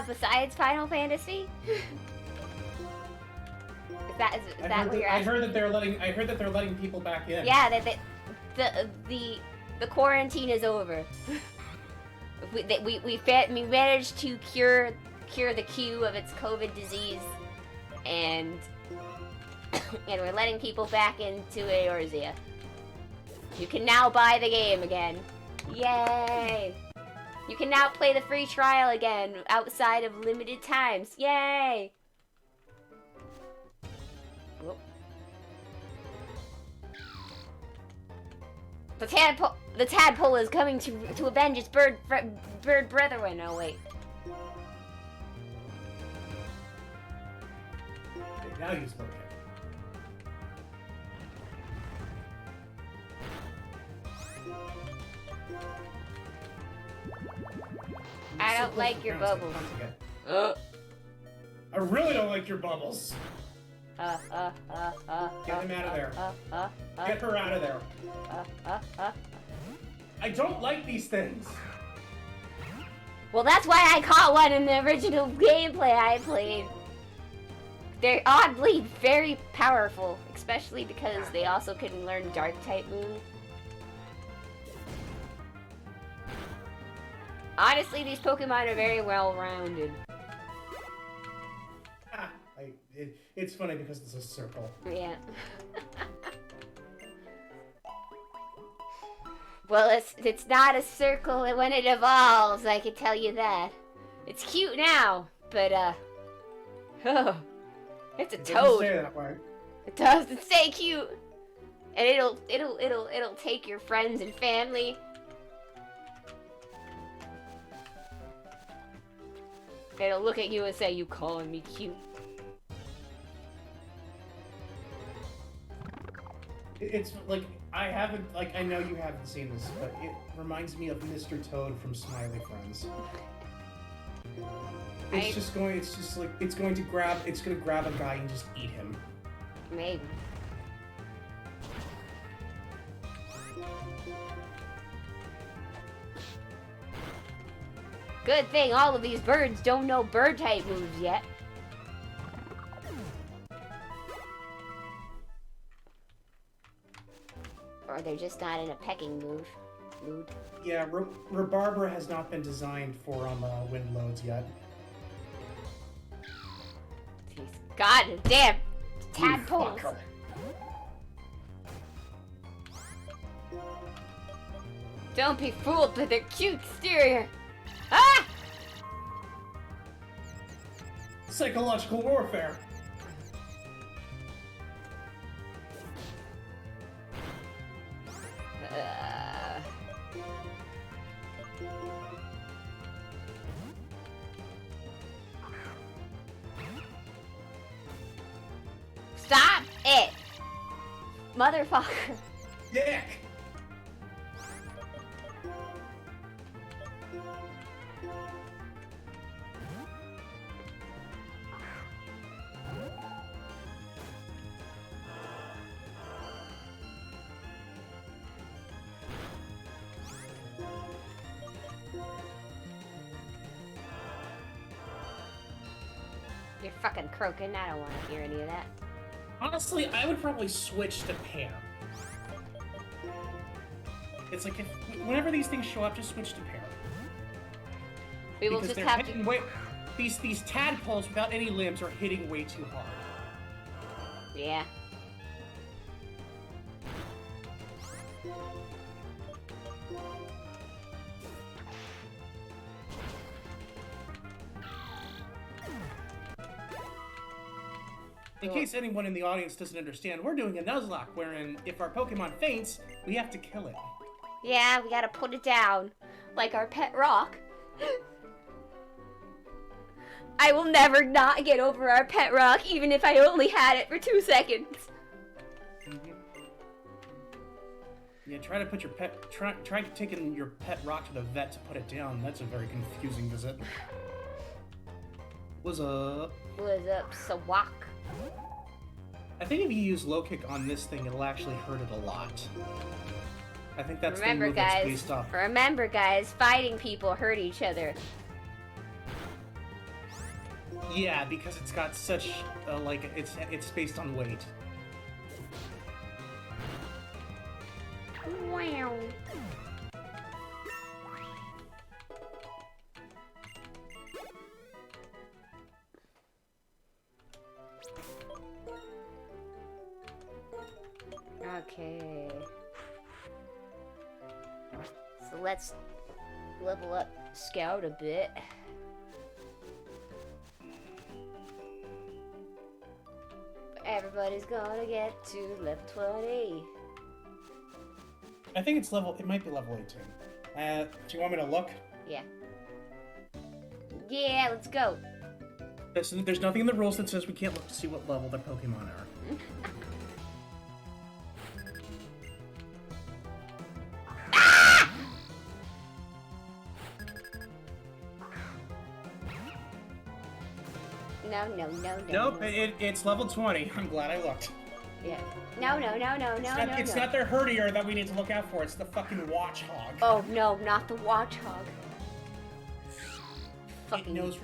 Besides Final Fantasy? Is that what you're I asking? heard that they're letting people back in. Yeah, the quarantine is over. We managed to cure the Q of its COVID disease, and and we're letting people back into Eorzea. You can now buy the game again. Yay! You can now play the free trial again outside of limited times. Yay! Whoop. The tadpole is coming to avenge its bird brethren. Oh wait. Okay, now you spoke it. I don't like your bubbles. I really don't like your bubbles. Get them out of there. Get her out of there. I don't like these things. Well, that's why I caught one in the original gameplay I played. They're oddly very powerful, especially because they also can learn Dark-type moves. Honestly, these Pokemon are very well-rounded. It's funny because it's a circle. Yeah. Well, it's not a circle when it evolves, I can tell you that. It's cute now, but oh, it's a It doesn't toad. stay that way. It doesn't stay cute, and it'll take your friends and family. It'll look at you and say, "You calling me cute?" It's like, I know you haven't seen this, but it reminds me of Mr. Toad from Smiley Friends. It's going to grab a guy and just eat him. Maybe. Good thing all of these birds don't know bird-type moves yet. Or they're just not in a pecking mood. Yeah, Rabarbara has not been designed for wind loads yet. Jeez. God damn! You Tadpoles! fucker. Don't be fooled by their cute exterior! Ah! Psychological warfare. Stop it! Motherfucker. Dick! You're fucking croaking. I don't want to hear any of that. Honestly, I would probably switch to pair. It's like, whenever these things show up, just switch to pair. We will Because just they're have hitting to. these tadpoles without any limbs are hitting way too hard. Yeah. In case anyone in the audience doesn't understand, we're doing a Nuzlocke, wherein if our Pokemon faints, We have to kill it. Yeah, we gotta put it down. Like our pet rock. I will never not get over our pet rock, even if I only had it for 2 seconds. Yeah, try to put your pet. Try taking your pet rock to the vet to put it down. That's a very confusing visit. What's up? What's up, Sawak? I think if you use low kick on this thing, it'll actually hurt it a lot. I think that's the move that's based off. Remember, guys, fighting people hurt each other. Yeah, because it's got such like it's based on weight. Wow. Okay. So let's level up Scout a bit. Everybody's gonna get to level 20. I think it's level. It might be level 18. Do you want me to look? Yeah. Yeah, let's go. There's nothing in the rules that says we can't look to see what level their Pokemon are. No. Nope, it's level 20. I'm glad I looked. Yeah. No. It's not their Herdier that we need to look out for. It's the fucking Watchhog. Oh no, not the Watchhog. It knows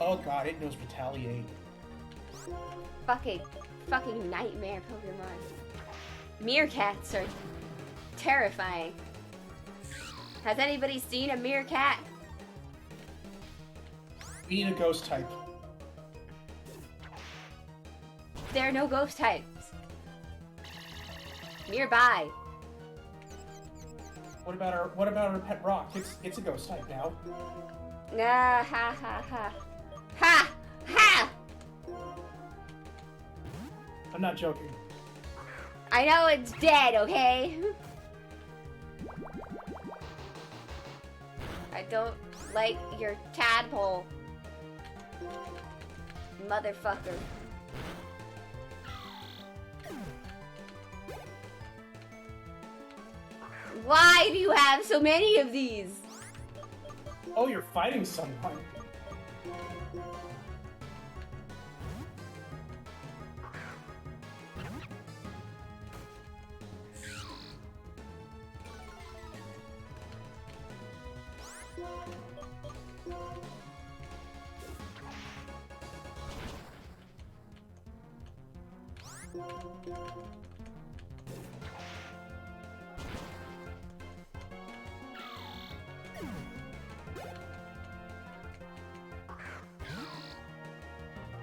Oh god, it knows Retaliate. Fucking nightmare Pokemon. Meerkats are terrifying. Has anybody seen a meerkat? We need a ghost type. There are no ghost types. Nearby. What about our pet rock? It's a ghost type now. Ah, ha. Ha! Ha! I'm not joking. I know it's dead, okay? I don't like your tadpole. Motherfucker. Why do you have so many of these? Oh, you're fighting someone.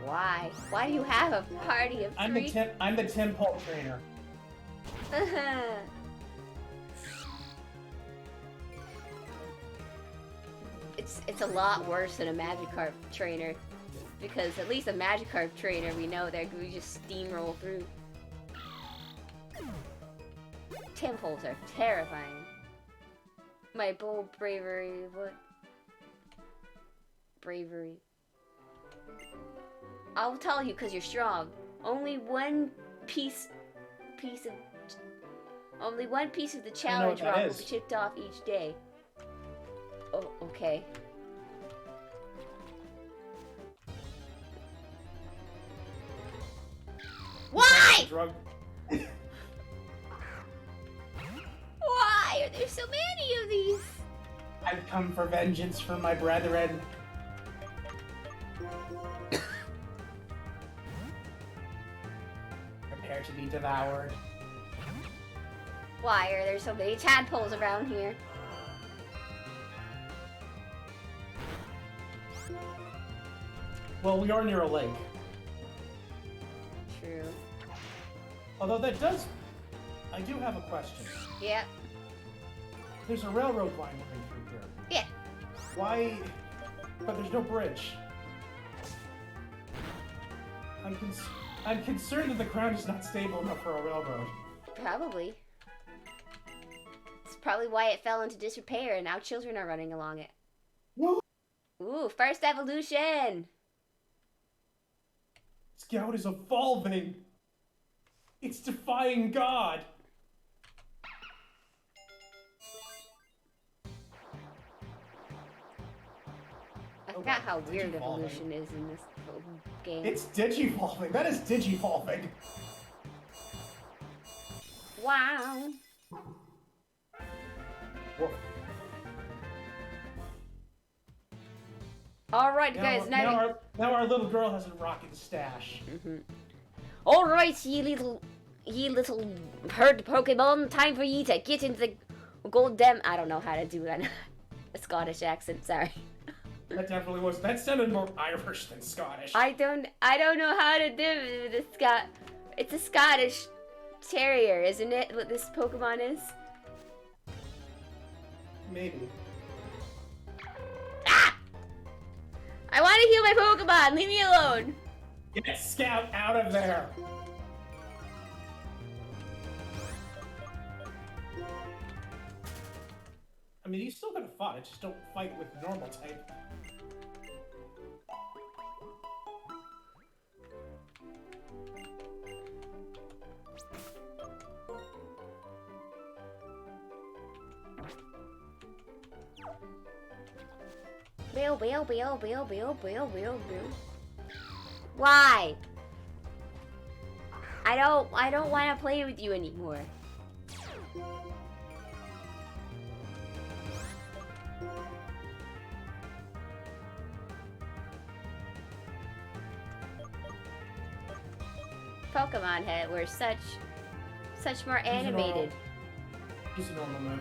Why? Why do you have a party of I'm three? the Tim Pole trainer. It's a lot worse than a Magikarp trainer, because at least a Magikarp trainer we know that we just steamroll through. Temples are terrifying. My bold bravery, what? Bravery. I'll tell you because you're strong. Only one piece of the challenge rock will be chipped off each day. Oh, okay. Why? Why are there so many of these? I've come for vengeance from my brethren. Prepare to be devoured. Why are there so many tadpoles around here? Well, we are near a lake. True. Although I do have a question. Yep. There's a railroad line running through here. Yeah. Why? But there's no bridge. I'm concerned that the ground is not stable enough for a railroad. Probably. probably why it fell into disrepair and now children are running along it. Whoa. Ooh, first evolution! Scout is evolving. It's defying God. I forgot how weird Digivolving. evolution is in this game. It's digivolving. That is digivolving. Wow. Woof. Alright, guys, now our little girl has a rocking stash. Alright, ye little herd Pokemon, time for ye to get into the golden... I don't know how to do that. A Scottish accent, sorry. That definitely was. That sounded more Irish than Scottish. I don't know how to do it. It's a Scottish terrier, isn't it? What this Pokemon is? Maybe. Ah! I want to heal my Pokemon. Leave me alone. Get Scout out of there. I mean, you still could have fought it. Just don't fight with normal type. Bill. Why? I don't want to play with you anymore. Pokemon Head were such more animated. Use a normal move.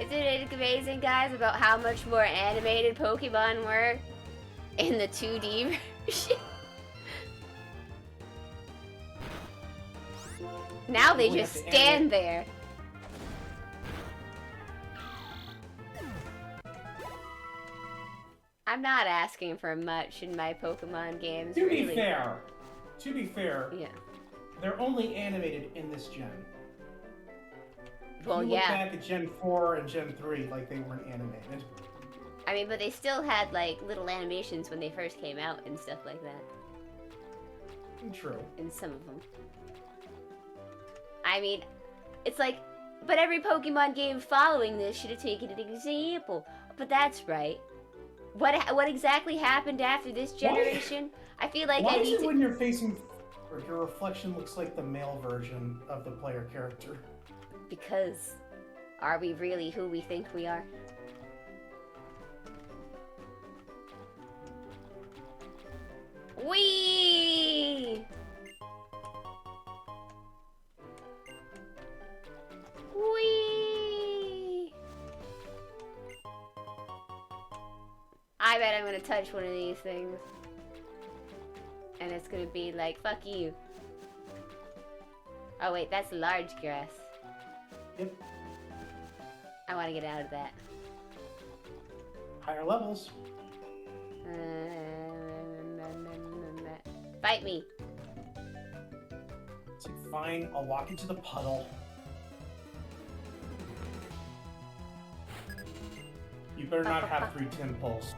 Isn't it amazing, guys, about how much more animated Pokemon were in the 2D version? Now they just stand there. I'm not asking for much in my Pokemon games, To really. be fair, Yeah. they're only animated in this gen. Well, If you look yeah. back at Gen 4 and Gen 3, like, they weren't animated. I mean, but they still had, like, little animations when they first came out and stuff like that. True. In some of them. I mean, it's like, but every Pokemon game following this should have taken an example. But that's right. What exactly happened after this generation? I feel like Why I is need it to... when you're facing... or your reflection looks like the male version of the player character? Because are we really who we think we are? Whee! Whee! I bet I'm gonna touch one of these things. And it's gonna be like, fuck you. Oh wait, that's large grass. Yep. I want to get out of that. Higher levels. Fight me. It's like, fine, I'll walk into the puddle. You better not have 3 Timples.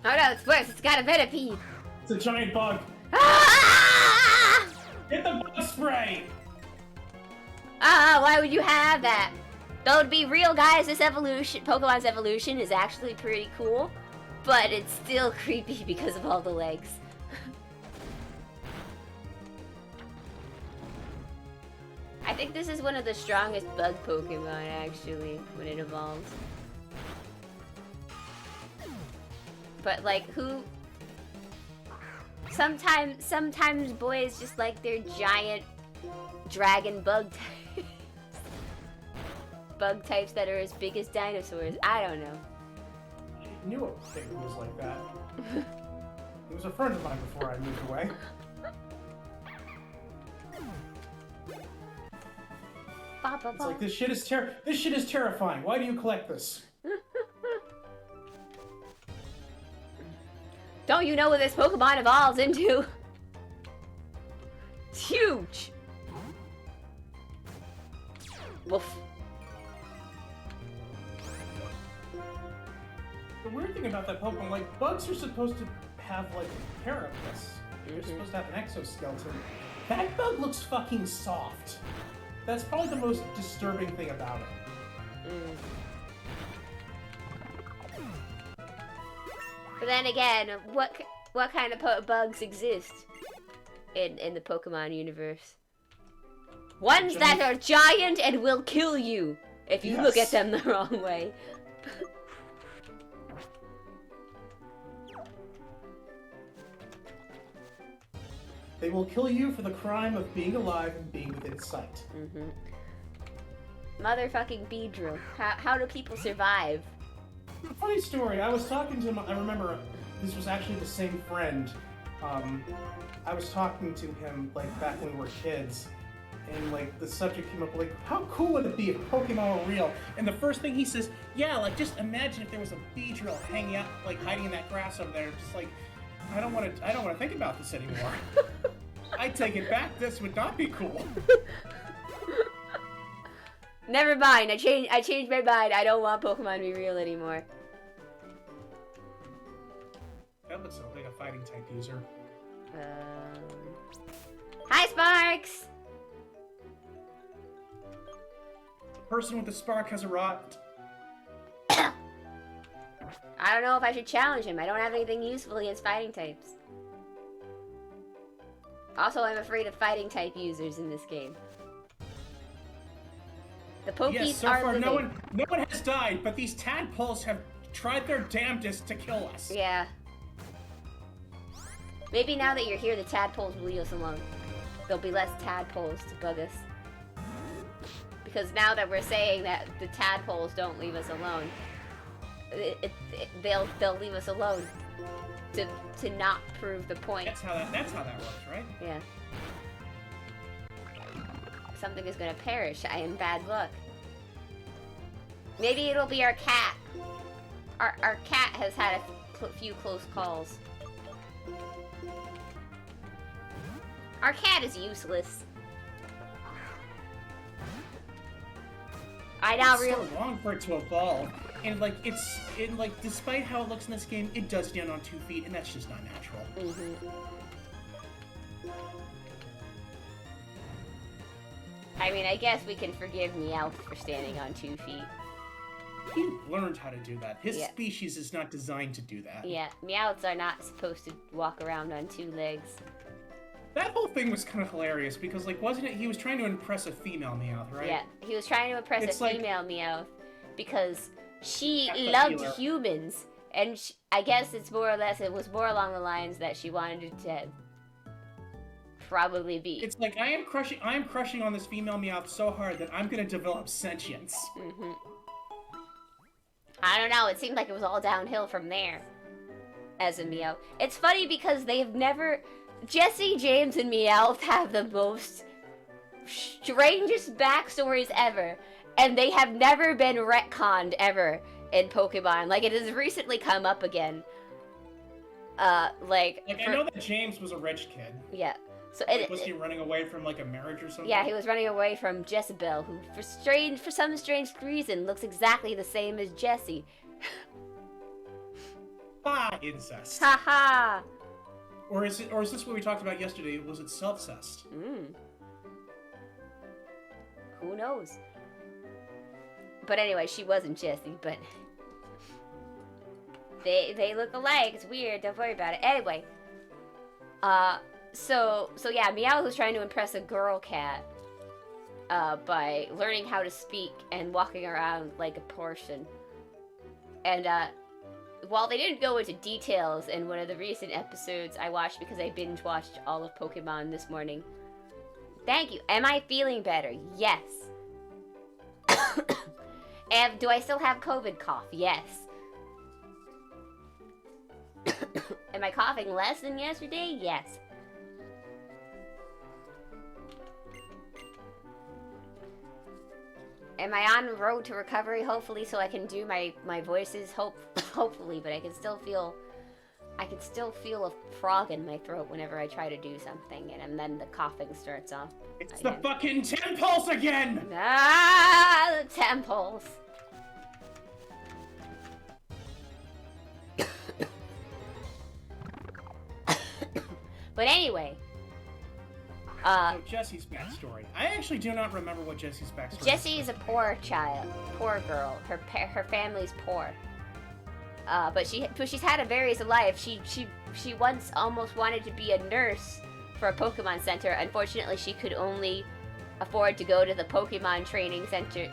Oh no, it's worse. It's got a Venipede. It's a giant bug. Ah! Get the bug spray! Why would you have that? Though to be real, guys, this evolution, Pokemon's evolution is actually pretty cool, but it's still creepy because of all the legs. I think this is one of the strongest bug Pokemon, actually, when it evolves. But, like, who... Sometimes boys just like their giant dragon bug types. Bug types that are as big as dinosaurs. I don't know. I knew a thing was like that. He was a friend of mine before I moved away. It's like, this shit is terrifying. Why do you collect this? Don't you know what this Pokemon evolves into? It's huge. Woof. The weird thing about that Pokemon, like, bugs are supposed to have, like, a carapace. They're supposed to have an exoskeleton. That bug looks fucking soft. That's probably the most disturbing thing about it. But then again, what kind of bugs exist in the Pokemon universe? Ones that are giant and will kill you if you look at them the wrong way. They will kill you for the crime of being alive and being within sight. Motherfucking Beedrill. How do people survive? Funny story, I was talking to him, I remember this was actually the same friend. I was talking to him, like, back when we were kids, and, like, the subject came up, like, how cool would it be if Pokemon were real? And the first thing he says, yeah, like, just imagine if there was a Beedrill hanging out, like, hiding in that grass over there, just like, I don't want to think about this anymore. I take it back, this would not be cool. Never mind, I changed my mind. I don't want Pokemon to be real anymore. That looks like a fighting type user. Hi, Sparks! The person with the spark has arrived. I don't know if I should challenge him. I don't have anything useful against fighting types. Also, I'm afraid of fighting type users in this game. The Pokies yes, so are far living. no one has died, but these tadpoles have tried their damnedest to kill us. Yeah. Maybe now that you're here, the tadpoles will leave us alone. There'll be less tadpoles to bug us. Because now that we're saying that the tadpoles don't leave us alone, they'll leave us alone to not prove the point. That's how that works, right? Yeah. Something is gonna perish. I am bad luck. Maybe it'll be our cat. Our cat has had a few close calls. Our cat is useless. I now realize. It's so long for it to evolve, and like despite how it looks in this game, it does stand on 2 feet, and that's just not natural. I mean, I guess we can forgive Meowth for standing on 2 feet. He learned how to do that. His species is not designed to do that. Yeah, Meowths are not supposed to walk around on 2 legs. That whole thing was kind of hilarious because, like, wasn't it? He was trying to impress a female Meowth, right? Yeah, he was trying to impress It's a like- female Meowth because she That's a loved healer. humans, and I guess it was more along the lines that she wanted to probably be. It's like I am crushing on this female Meowth so hard that I'm gonna develop sentience. I don't know, it seemed like it was all downhill from there as a Meowth. It's funny because they've never... Jessie, James, and Meowth have the most strangest backstories ever, and they have never been retconned ever in Pokemon. Like, it has recently come up again. I know that James was a rich kid. Yeah. So Was he running away from, like, a marriage or something? Yeah, he was running away from Jezebel, who, for some strange reason, looks exactly the same as Jessie. Incest. Haha! Or is this what we talked about yesterday? Was it self-cest? Who knows? But anyway, she wasn't Jessie, but they look alike. It's weird. Don't worry about it. Anyway, so yeah, Meowth was trying to impress a girl cat by learning how to speak and walking around like a person. And while they didn't go into details in one of the recent episodes I watched because I binge watched all of Pokemon this morning. Thank you. Am I feeling better? Yes. And do I still have COVID cough? Yes. Am I coughing less than yesterday? Yes. Am I on the road to recovery? Hopefully, so I can do my voices. Hopefully, but I can still feel I can still feel a frog in my throat whenever I try to do something, and then the coughing starts off. It's again. the fucking temples again! Ah, the temples. But anyway, Oh, Jesse's backstory. I actually do not remember what Jesse's backstory Jessie is. is a poor child, poor girl. Her family's poor. But she's had a various life. She once almost wanted to be a nurse for a Pokemon Center. Unfortunately, she could only afford to go to the Pokemon Training Center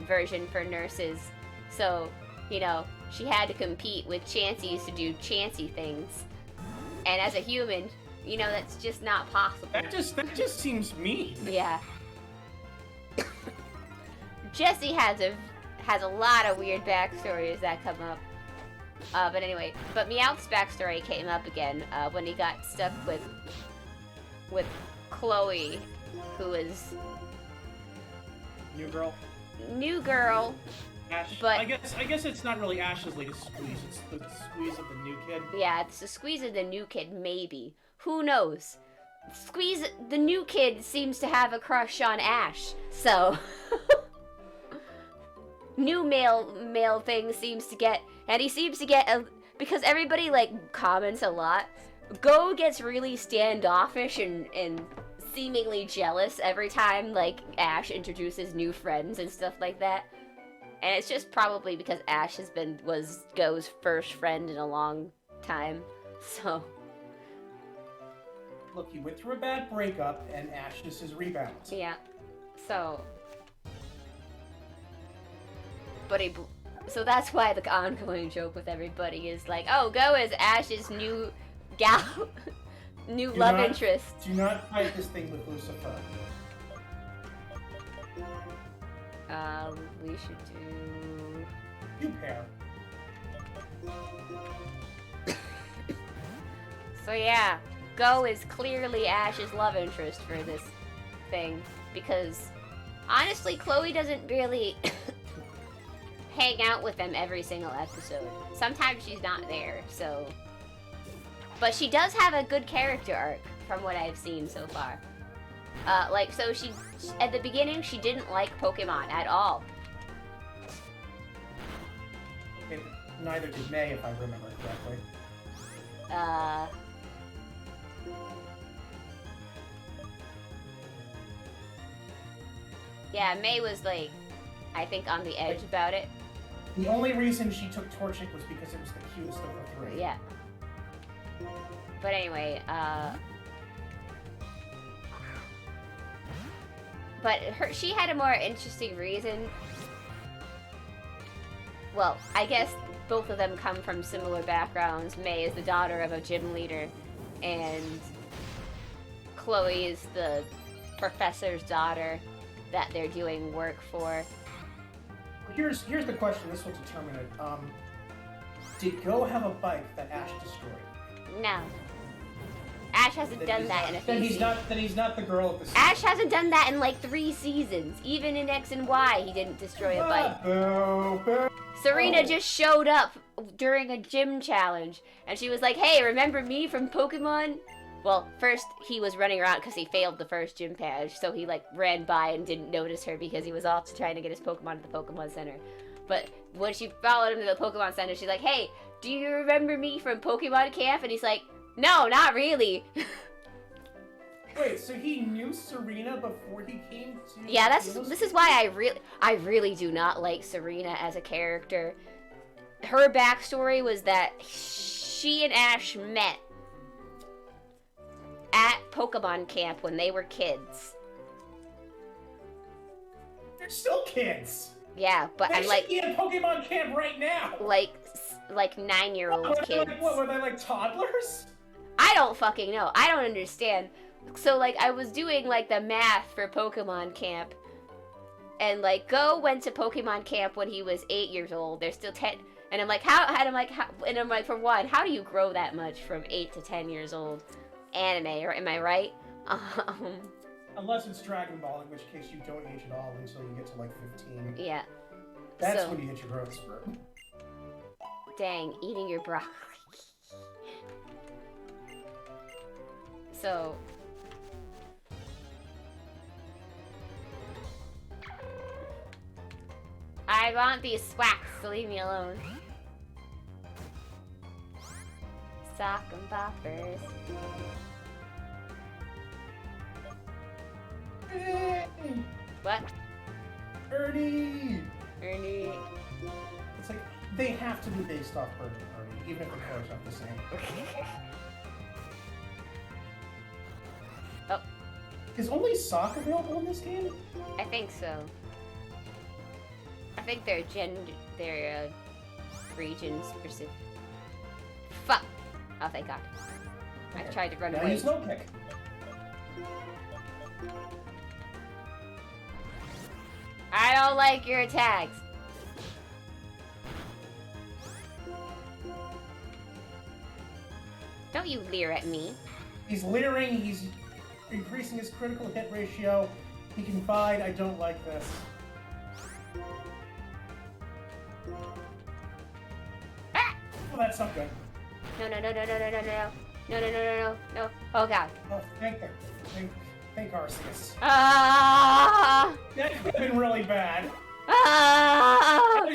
version for nurses. So, you know, she had to compete with Chanseys to do Chansey things. And as a human, you know, that's just not possible. That just seems mean. Yeah. Jessie has a lot of weird backstories that come up. But anyway, Meowth's backstory came up again when he got stuck with Chloe, who is new girl. Ash. But- I guess it's not really Ash's latest squeeze. It's the squeeze of the new kid. Yeah, it's the Squeeze of the new kid, maybe. Who knows? Squeeze, the new kid, seems to have a crush on Ash, so new male thing seems to get, and he seems to get because everybody like comments a lot. Go gets really standoffish and seemingly jealous every time like Ash introduces new friends and stuff like that. And it's just probably because Ash was Go's first friend in a long time. So Look, he went through a bad breakup, and Ash is his rebound. yeah. So that's why the ongoing joke with everybody is like, oh, Go is Ash's new new love interest. Do not fight this thing with Lucifer. We should do. You pair. So yeah, Go is clearly Ash's love interest for this thing because honestly, Chloe doesn't really hang out with them every single episode. Sometimes she's not there, so. But she does have a good character arc from what I've seen so far. So she at the beginning she didn't like Pokemon at all. Okay, neither did May, if I remember correctly. Yeah, May was like, I think on the edge about it. The only reason she took Torchic was because it was the cutest of the three. Yeah. But anyway, she had a more interesting reason. Well, I guess both of them come from similar backgrounds. May is the daughter of a gym leader, and Chloe is the professor's daughter that they're doing work for. Here's the question. This will determine it. Did Go have a bike that Ash destroyed? No. Ash hasn't done that in a few seasons. Then he's not the girl of the season. Ash hasn't done that in like 3 seasons. Even in X and Y, he didn't destroy a bike. Boo, boo. Serena just showed up during a gym challenge, and she was like, hey, remember me from Pokemon? Well, first he was running around because he failed the first gym badge, so he like ran by and didn't notice her because he was off trying to get his Pokemon to the Pokemon Center. But when she followed him to the Pokemon Center, she's like, hey, do you remember me from Pokemon Camp? And he's like, no, not really. Wait, so he knew Serena before he came to... Yeah, this is why I really do not like Serena as a character. Her backstory was that she and Ash met at Pokemon Camp when they were kids. They're still kids. Yeah, but They I'm should like be in Pokemon Camp right now. like 9-year-old kids. Were they like toddlers? I don't fucking know. I don't understand. So like I was doing like the math for Pokemon Camp, and like Go went to Pokemon Camp when he was 8 years old. They're still 10, and I'm like for one, how do you grow that much from 8 to 10 years old? Anime, or am I right? Unless it's Dragon Ball, in which case you don't age at all until you get to like 15. Yeah. That's So- when you hit your growth spurt. Dang, eating your broccoli. So... I want these swacks, so leave me alone. Sock and boppers. Hey, What? Ernie! Ernie. It's like, they have to be based off Bert and Ernie, even if the colors aren't the same. Oh, Is only Sock available in this game? I think so. I think they're region specific. Fuck! Oh, thank God. I tried to run Now away. use low kick. I don't like your attacks. Don't you leer at me. He's leering, he's increasing his critical hit ratio. He can fight, I don't like this. Ah! Well, that's not good. No, no, no, no, no, no, no, no. No, no, no, no, no, no. Oh, God. Oh, thank Arceus. Ah! That could have been really bad. Ah! I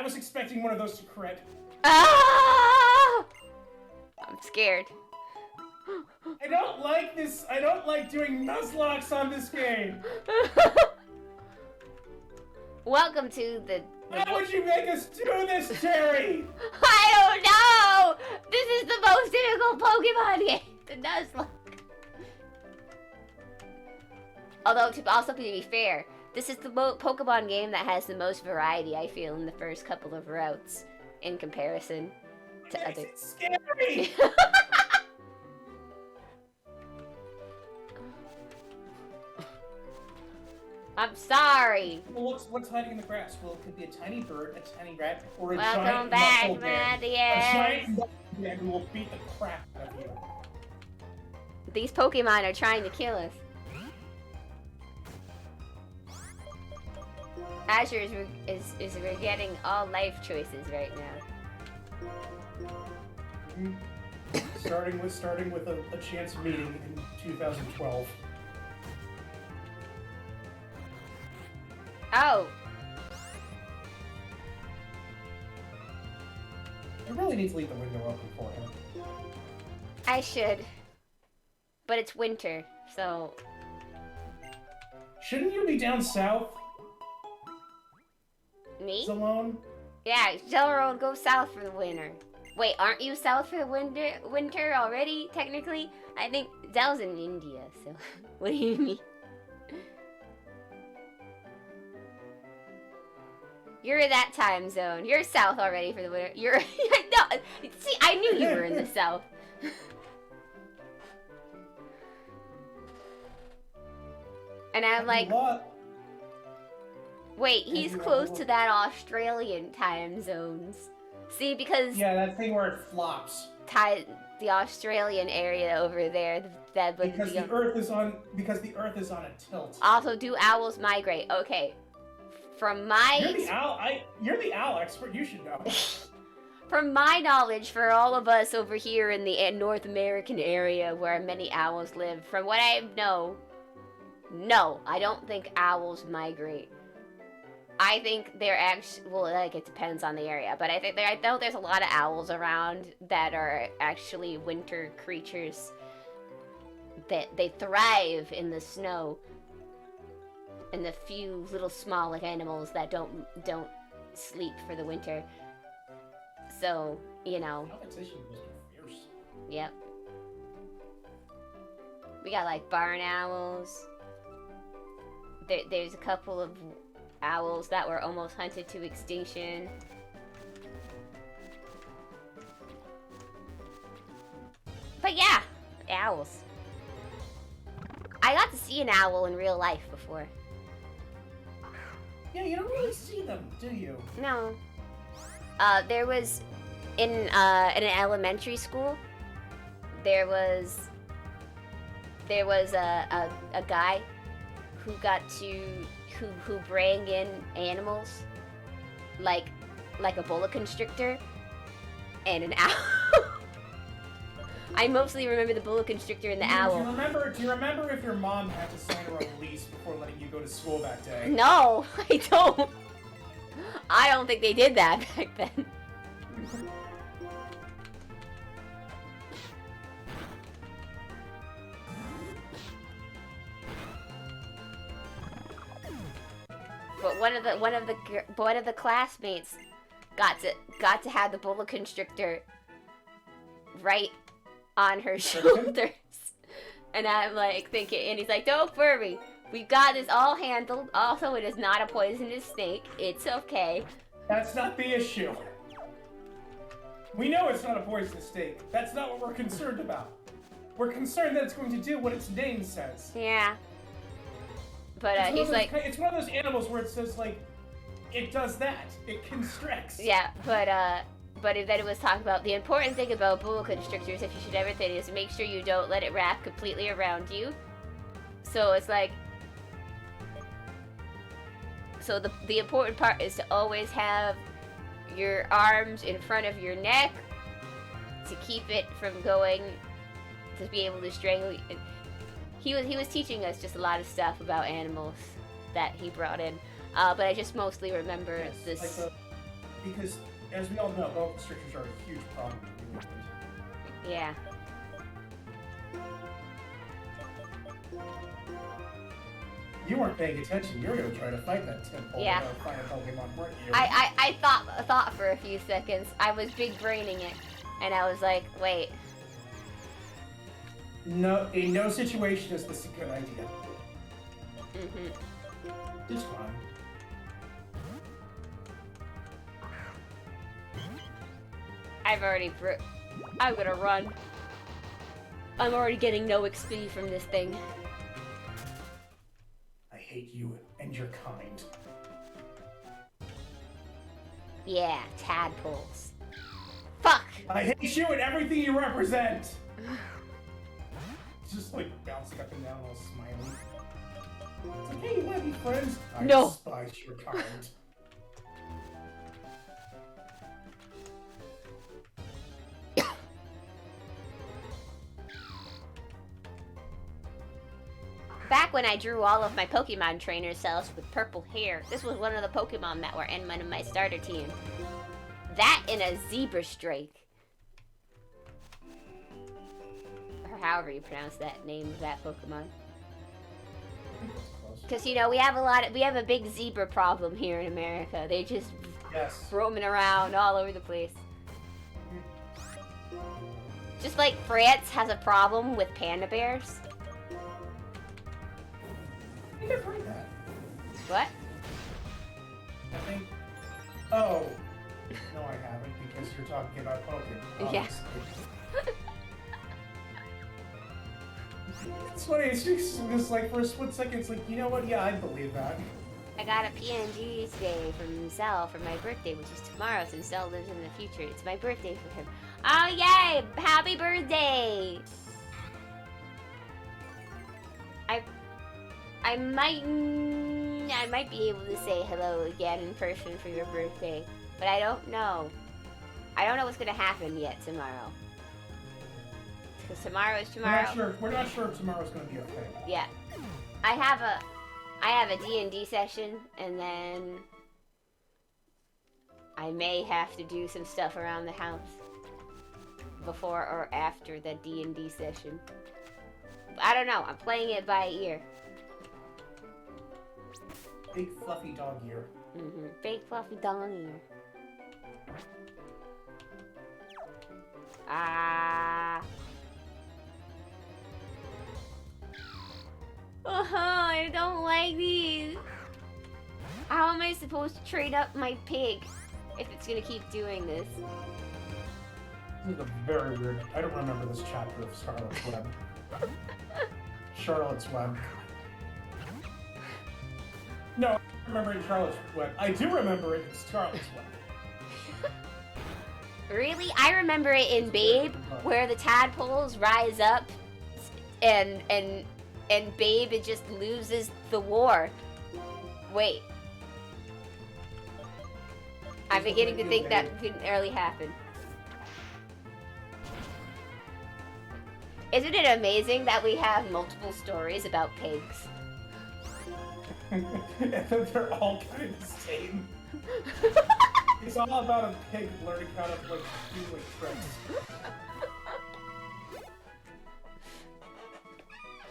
was expecting one of those to crit. Ah! I'm scared. I don't like this. I don't like doing Nuzlocke on this game. Welcome to the Why would you make us do this, Terry? I don't know! This is the most difficult Pokemon game, the Nuzlocke. Although, to also be fair, this is the Pokemon game that has the most variety, I feel, in the first couple of routes, in comparison to Makes other... it scary. I'm sorry. Well, what's hiding in the grass? Well, it could be a tiny bird, a tiny rat, or a Welcome giant back, muscle man. my A dears. giant muscle man who will beat the crap out of you. These Pokemon are trying to kill us. Azure is regretting all life choices right now. Starting with a chance meeting in 2012. Oh, You really need to leave the window open for him. I should. But it's winter, so... Shouldn't you be down south, Me? Zalone? Yeah, Zelrode, go south for the winter. Wait, aren't you south for the winter already, technically? I think Zel's in India, so... What do you mean? You're in that time zone. You're south already for the winter. You're... No, see, I knew you were in the south. And I'm like, What? wait, he's you close ever- to that Australian time zones. See, because Yeah, that thing where it flops. the Australian area over there, that would Because be... the Earth is on a tilt. Also, do owls migrate? Okay. From my... You're the owl expert. You should know. From my knowledge, for all of us over here in the North American area where many owls live, from what I know, no, I don't think owls migrate. I think they're actually, well, like, it depends on the area, but I know there's a lot of owls around that are actually winter creatures. That they thrive in the snow. And the few little small, like, animals that don't sleep for the winter. So, you know, Competition was fierce. yep. We got, like, barn owls. There's a couple of owls that were almost hunted to extinction. But yeah, owls. I got to see an owl in real life before. Yeah, you don't really see them, do you? No. There was in an elementary school. There was a guy who got to who bring in animals like a boa constrictor and an owl. I mostly remember the boa constrictor and the Do owl. you remember if your mom had to sign a release before letting you go to school that day? No, I don't. I don't think they did that back then. But one of the classmates got to have the boa constrictor right on her shoulders, and I'm like thinking, and he's like, "Don't worry, we've got this all handled. Also, it is not a poisonous snake. It's okay." That's not the issue. We know it's not a poisonous snake. That's not what we're concerned about. We're concerned that it's going to do what its name says. Yeah. But he's like, it's one of those animals where it says like, it does that. It constricts. yeah, but then it was talking about the important thing about boa constrictors, if you should ever think, is make sure you don't let it wrap completely around you. So it's like, so the important part is to always have your arms in front of your neck to keep it from going, to be able to strangle you. He was teaching us just a lot of stuff about animals that he brought in, but I just mostly remember this. Like because, as we all know, boa constrictors are a huge problem in New England. Yeah. You weren't paying attention. You were going to try to fight that temple. Yeah. Find a Pokemon, weren't you? I thought for a few seconds. I was big braining it, and I was like, wait. No, in no situation is this a good idea. Mm-hmm. It's fine. I'm gonna run. I'm already getting no XP from this thing. I hate you and your kind. Yeah, tadpoles. Fuck! I hate you and everything you represent! Just like bouncing up and down all smiling. It's like, hey, you wanna be friends? I No. despise your kind. Back when I drew all of my Pokemon trainer cells with purple hair, this was one of the Pokemon that were in one of my starter team. That and a Zebra Strike. Or however you pronounce that name of that Pokemon. Because, you know, we have a big zebra problem here in America. They just Yes. roaming around all over the place. Just like France has a problem with panda bears. I think I've heard that. What? I think. Oh. No, I haven't, because you're talking about Pokemon. Yeah. It's funny, it's just like for a split second, it's like, you know what? Yeah, I believe that. I got a PNG today from Zell for my birthday, which is tomorrow since Zell lives in the future. It's my birthday for him. Oh, yay! Happy birthday! I might be able to say hello again in person for your birthday, but I don't know. I don't know what's gonna happen yet tomorrow. Because tomorrow is tomorrow. We're not sure if tomorrow's gonna be okay. Yeah. I have a D&D session, and then I may have to do some stuff around the house before or after the D&D session. I don't know. I'm playing it by ear. Big fluffy dog ear. Mm-hmm. Big fluffy dog ear. I don't like these. How am I supposed to trade up my pig if it's gonna keep doing this? This is a very weird. I don't remember this chapter of Charlotte's Web. Charlotte's Web. No, I don't remember it in Charlotte's Web. I do remember it in Charlotte's Web. Really? I remember it in Babe, where the tadpoles rise up, and Babe, it just loses the war. Wait. I'm beginning to think that didn't really happen. Isn't it amazing that we have multiple stories about pigs? And then they're all kind of the same. It's all about a pig learning how to like do like tricks.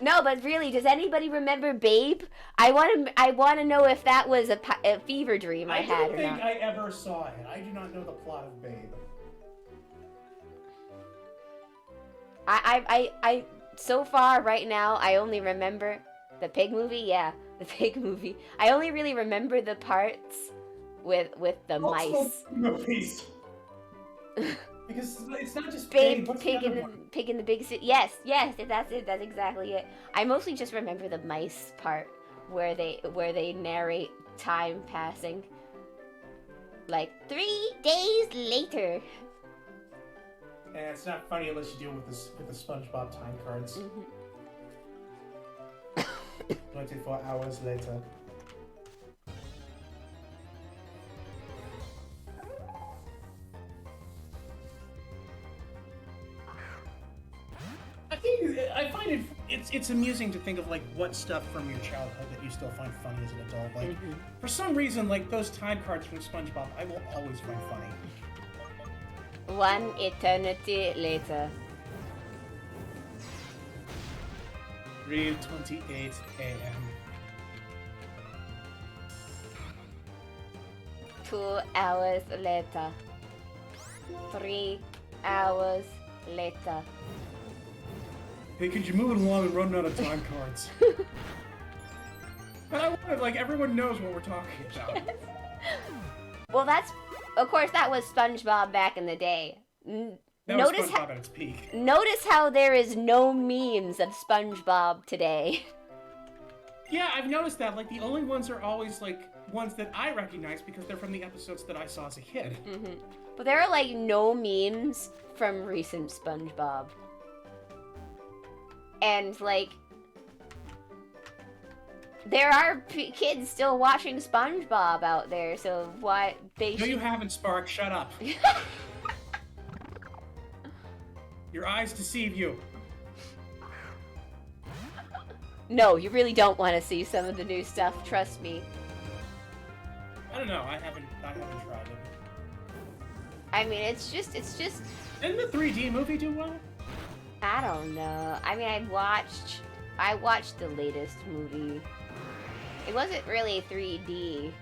No, but really, does anybody remember Babe? I want to know if that was a fever dream I had don't or think not. I ever saw it. I do not know the plot of Babe. I so far right now I only remember the pig movie. Yeah, the pig movie. I only really remember the parts with the mice. Movies. Because it's not just Babe, What's pig the in other the one? pig in the big city. Yes, that's it. That's exactly it. I mostly just remember the mice part where they narrate time passing. Like 3 days later. And it's not funny unless you deal with the SpongeBob time cards. 24 hours later. I find it's amusing to think of like what stuff from your childhood that you still find funny as an adult. Like for some reason, like those time cards from SpongeBob, I will always find funny. 1 eternity later. 3:28 a.m. 2 hours later. 3 hours later. Hey, could you move it along and run out of time cards? But I wanted, like, everyone knows what we're talking about. Well, of course, that was SpongeBob back in the day. That Notice was SpongeBob at its peak. Notice how there is no memes of SpongeBob today. Yeah, I've noticed that. Like, the only ones are always, like, ones that I recognize because they're from the episodes that I saw as a kid. But there are, like, no memes from recent SpongeBob. And, like, there are kids still watching SpongeBob out there, so why they No, should... you haven't, Spark. Shut up. Your eyes deceive you. No, you really don't want to see some of the new stuff, trust me. I don't know. I haven't tried it. I mean, it's just... Didn't the 3D movie do well? I don't know. I mean, I watched the latest movie. It wasn't really 3D.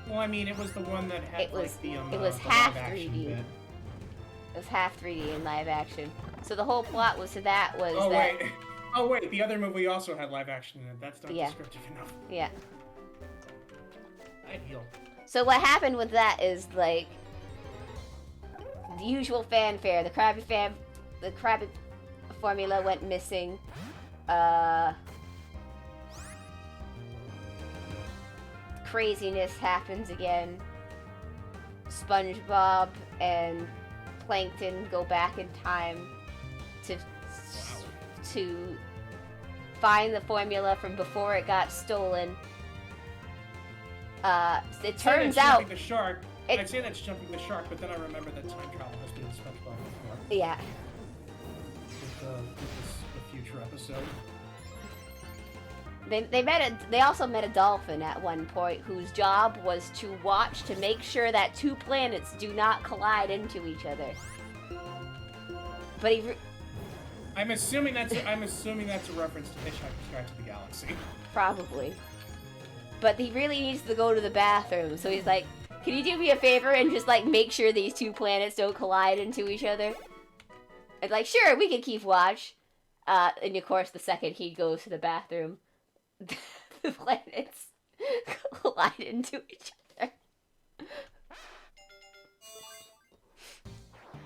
Well, I mean, it was the one that had It was like the it was the half live action 3D. bit. It was half 3D in live action. So the whole plot was that was Oh that wait. Oh wait, the other movie also had live action in it. That's not Yeah. descriptive enough. yeah. Ideal. So what happened with that is like the usual fanfare. The Krabby formula went missing. Craziness happens again. SpongeBob and Plankton go back in time to find the formula from before it got stolen. It turns out, The shark. it- I'd say that's jumping the shark, but then I remember that time travel has been in SpongeBob before. yeah. With the future episode. They also met a dolphin at one point whose job was to watch to make sure that two planets do not collide into each other. But I'm assuming that's a reference to Hitchhiker's Guide to the Galaxy. probably. But he really needs to go to the bathroom, so he's like, "Can you do me a favor and just like make sure these two planets don't collide into each other?" And like, sure, we can keep watch. And of course, the second he goes to the bathroom, the planets collide into each other.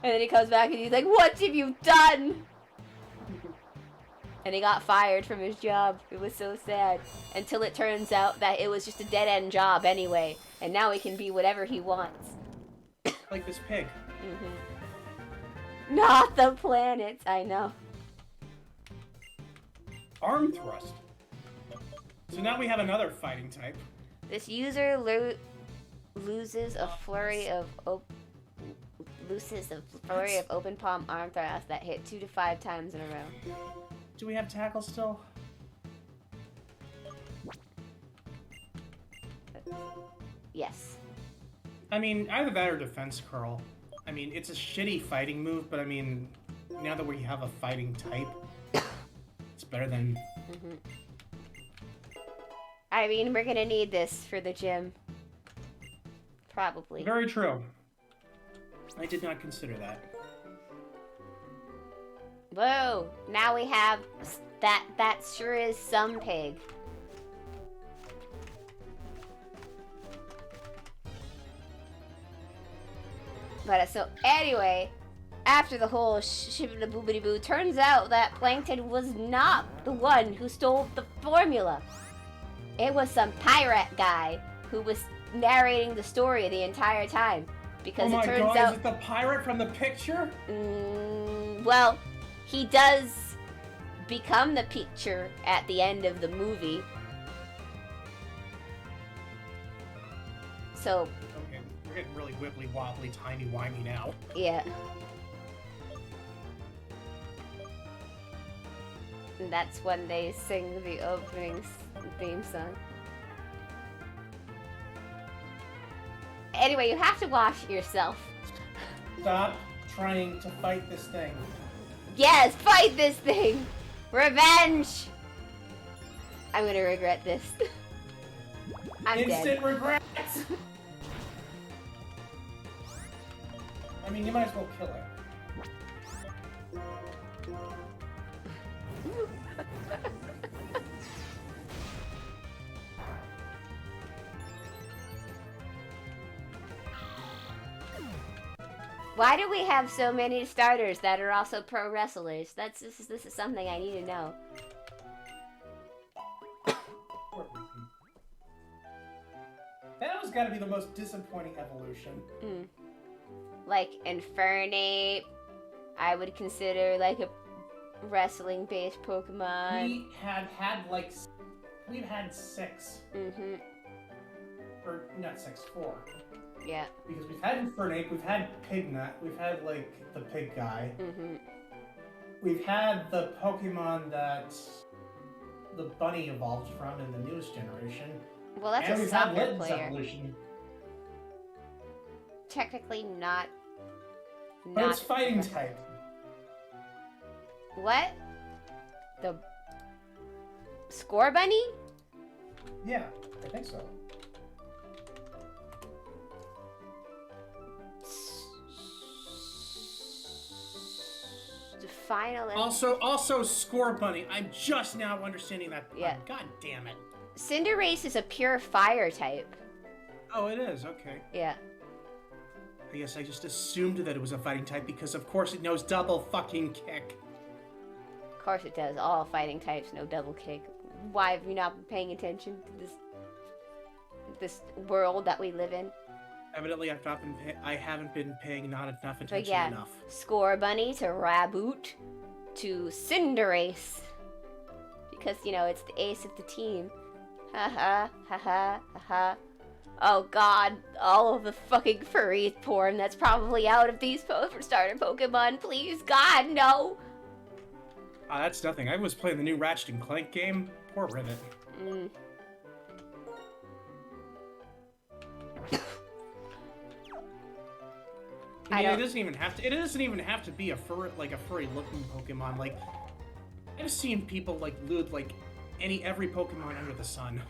And then he comes back and he's like, "What have you done?" And he got fired from his job. It was so sad. Until it turns out that it was just a dead-end job anyway. And now he can be whatever he wants. Like this pig. Not the planets, I know. Arm thrust. So now we have another fighting type. This user loses a flurry of Looses a flurry of open palm arm thrusts that hit 2 to 5 times in a row. Do we have tackle still? Yes. I mean, either that or defense curl. I mean, it's a shitty fighting move, but I mean, now that we have a fighting type, it's better than... I mean, we're gonna need this for the gym. Probably. Very true. I did not consider that. Whoa! Now we have that. That sure is some pig. But so anyway, after the whole shibbity boobity boo, turns out that Plankton was not the one who stole the formula. It was some pirate guy who was narrating the story the entire time. Because oh my it turns god, out, is it the pirate from the picture? well, he does become the picture at the end of the movie. So, Okay, we're getting really wibbly wobbly, tiny wimey now. yeah. And that's when they sing the opening theme song. Anyway, you have to wash yourself. Stop trying to fight this thing. Yes, fight this thing! Revenge! I'm gonna regret this. I'm Instant dead. regrets! I mean, you might as well kill her. Why do we have so many starters that are also pro wrestlers? This is something I need to know. That was gotta be the most disappointing evolution. Like Infernape, I would consider like a wrestling-based Pokemon. We've had 6. Mm-hmm. Or, not 6, 4. Yeah. Because we've had Infernape, we've had Pignut, we've had, like, the pig guy. Mm-hmm. We've had the Pokemon that the bunny evolved from in the newest generation. Well, that's and a we've had soccer Litten's player. evolution. Technically not. But it's fighting type. What? The Score Bunny? Yeah, I think so. The final. Also, Score Bunny. I'm just now understanding that. Yeah. God damn it. Cinderace is a pure fire type. Oh, it is. Okay. Yeah. I guess I just assumed that it was a fighting type because, of course, it knows double fucking kick. Of course it does. All fighting types know double kick. Why have you not been paying attention to this world that we live in? Evidently, I haven't been paying not enough attention But yeah, enough. Score Bunny to Raboot to Cinderace. Because, you know, it's the ace of the team. Ha ha, ha ha, ha ha. Oh god, all of the fucking furry porn that's probably out of these starter Pokemon. Please, God, no! That's nothing. I was playing the new Ratchet and Clank game. Poor Rivet. It doesn't even have to. It doesn't even have to be a furry-looking Pokemon. Like, I've seen people like lewd every Pokemon under the sun.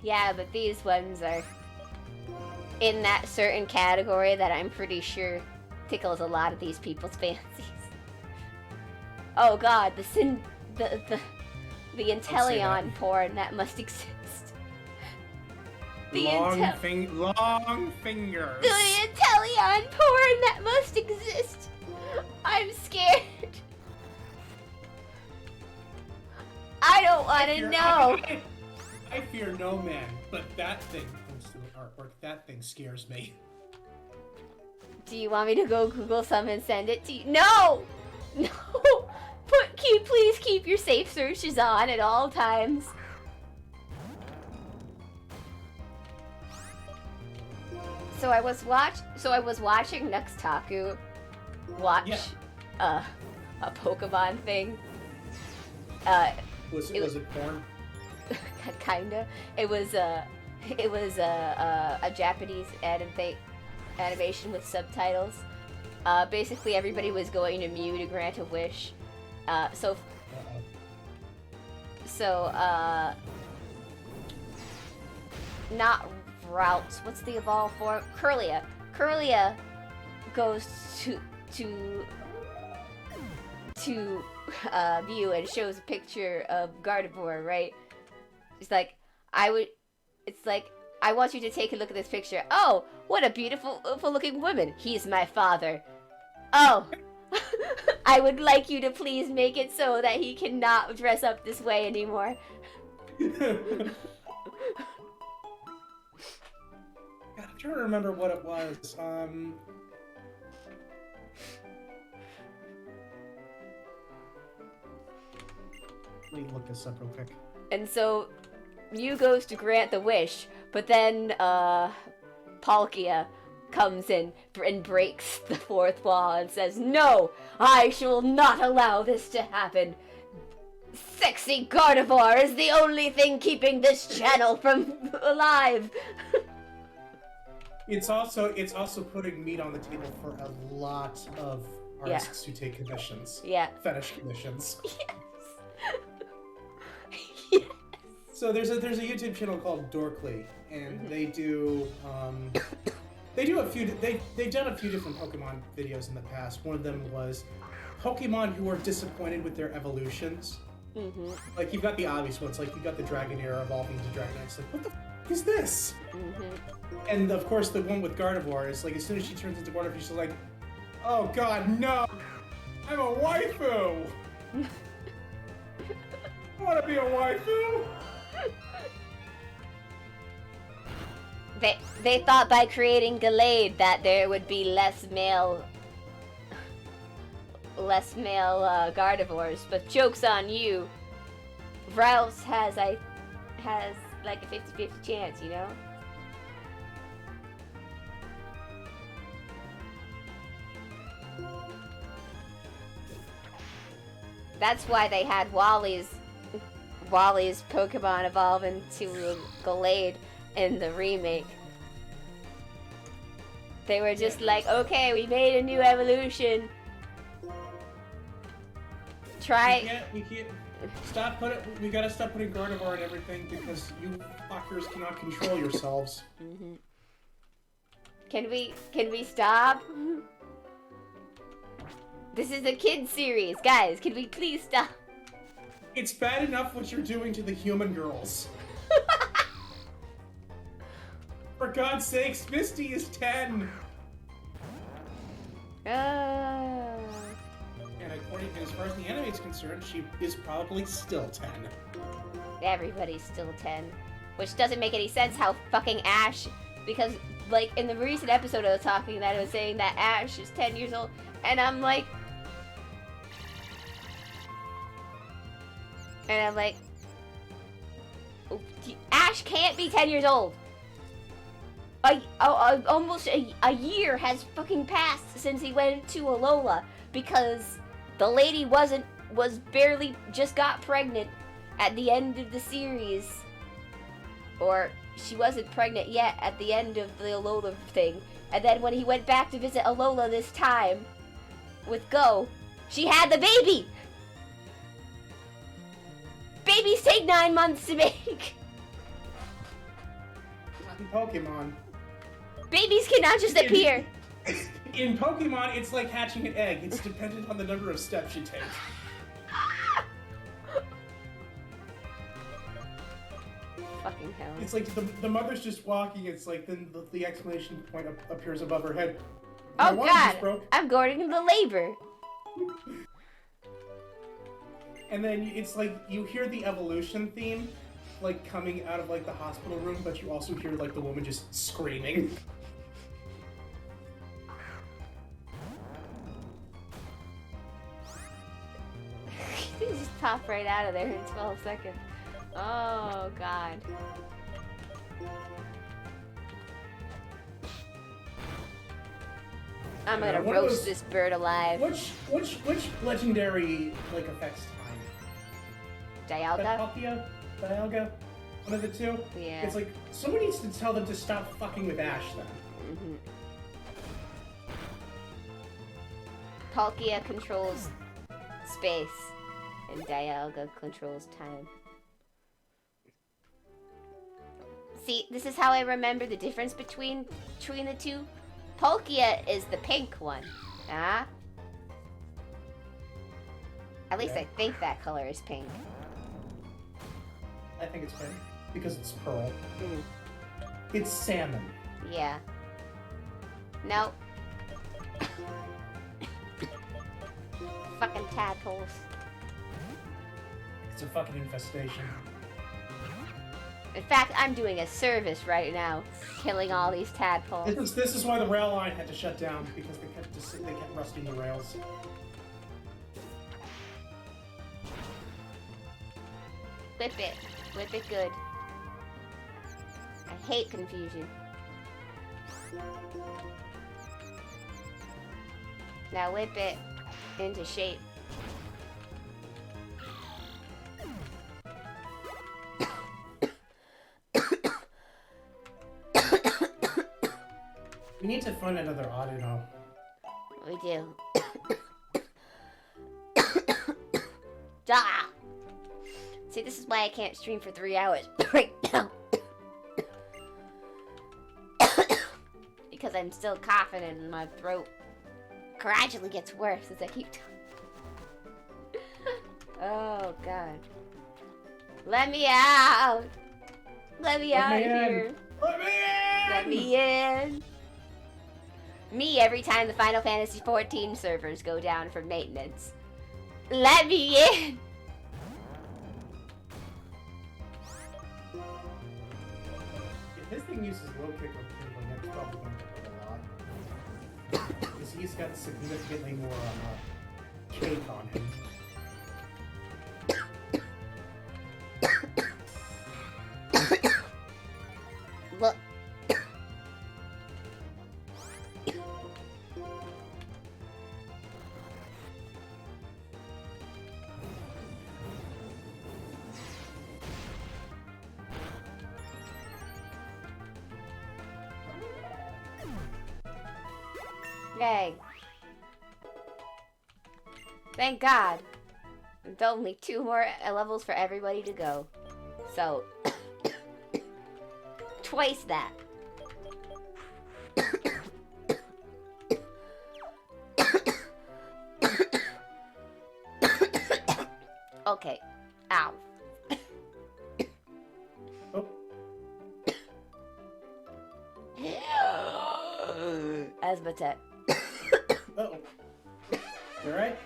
Yeah, but these ones are in that certain category that I'm pretty sure tickles a lot of these people's fancies. Oh god, the Inteleon porn that must exist. Long fingers. The Inteleon porn that must exist. I'm scared. I don't want to know. I fear no man, but that thing comes to the artwork. That thing scares me. Do you want me to go Google some and send it to you? No! No! Please keep your safe searches on at all times. So I was watching Nuxtaku watch a Pokemon thing. Was it porn? Kinda. It was a Japanese animation with subtitles. Basically, everybody was going to Mew to grant a wish. So not Routes. What's the evolved form? Curlia. Curlia goes to Mew and shows a picture of Gardevoir, right? It's like, I want you to take a look at this picture. Oh, what a beautiful looking woman. He's my father. Oh, I would like you to please make it so that he cannot dress up this way anymore. I'm trying to remember what it was. Let me look this up real quick. And so, Mew goes to grant the wish, but then, Palkia comes in and breaks the fourth wall and says, "No, I shall not allow this to happen. Sexy Gardevoir is the only thing keeping this channel from alive." It's also putting meat on the table for a lot of artists who take commissions. Yeah. Fetish commissions. Yes. Yes. So there's a YouTube channel called Dorkly, and they've done a few different Pokemon videos in the past. One of them was Pokemon who are disappointed with their evolutions. Mm-hmm. Like, you've got the obvious ones, like you've got the Dragonair evolving to Dragonite. It's like, what the f is this? Mm-hmm. And of course, the one with Gardevoir is like, as soon as she turns into Gardevoir, she's like, "Oh God, no! I'm a waifu! I want to be a waifu!" They thought by creating Gallade that there would be less male Gardevoirs, but joke's on you. Rouse has like a 50-50 chance, you know? That's why they had Wally's Pokemon evolve into Gallade in the remake. They were just like, okay, we made a new evolution. Try. We can't. We gotta stop putting Gardevoir in everything because you fuckers cannot control yourselves. Mm-hmm. Can we stop? This is a kid series, guys. Can we please stop? It's bad enough what you're doing to the human girls. For God's sakes, Misty is 10. And as far as the anime is concerned, she is probably still 10. Everybody's still 10. Which doesn't make any sense how fucking Ash... Because, like, in the recent episode I was talking that, I was saying that Ash is 10 years old. And I'm like... Ash can't be 10 years old! Almost a year has fucking passed since he went to Alola because the lady was barely just got pregnant at the end of the series, or she wasn't pregnant yet at the end of the Alola thing, and then when he went back to visit Alola this time with Go, she had the baby! Babies take 9 months to make! In Pokemon. Babies cannot just appear. In Pokemon, it's like hatching an egg. It's dependent on the number of steps you take. Fucking hell. It's like the mother's just walking. It's like then the exclamation point appears above her head. Oh My water just God! broke. I'm going into labor. And then it's like you hear the evolution theme, like coming out of like the hospital room, but you also hear like the woman just screaming. He just popped right out of there in 12 seconds. Oh God. I'm gonna What roast was- this bird alive. Which legendary like affects time? Dialga? Palkia? Dialga? One of the two? Yeah. It's like, someone needs to tell them to stop fucking with Ash then. Mm-hmm. Palkia controls space, and Dialga controls time. See, this is how I remember the difference between the two. Palkia is the pink one. Ah? At least Yeah. I think that color is pink. I think it's pink. Because it's pearl. Mm, It's salmon. yeah. No. Fucking tadpoles. It's a fucking infestation. In fact, I'm doing a service right now, killing all these tadpoles. This is why the rail line had to shut down, because they kept rusting the rails. Whip it. Whip it good. I hate confusion. Now whip it into shape. We need to find another Audino. We do. Ah! See, this is why I can't stream for 3 hours right now. Because I'm still coughing and my throat gradually gets worse as I keep talking. Oh, God. Let me out! Let me out of here! Let me in! Let me in! Me every time the Final Fantasy XIV servers go down for maintenance. Let me in! If this thing uses low kick or critical hit, it's probably going to hit a lot. Because he's got significantly more cake on him. Look. Yay. Thank God. There's only 2 more levels for everybody to go. So, twice that. Okay. Ow. Oh, Asmatec. uh-oh. You alright?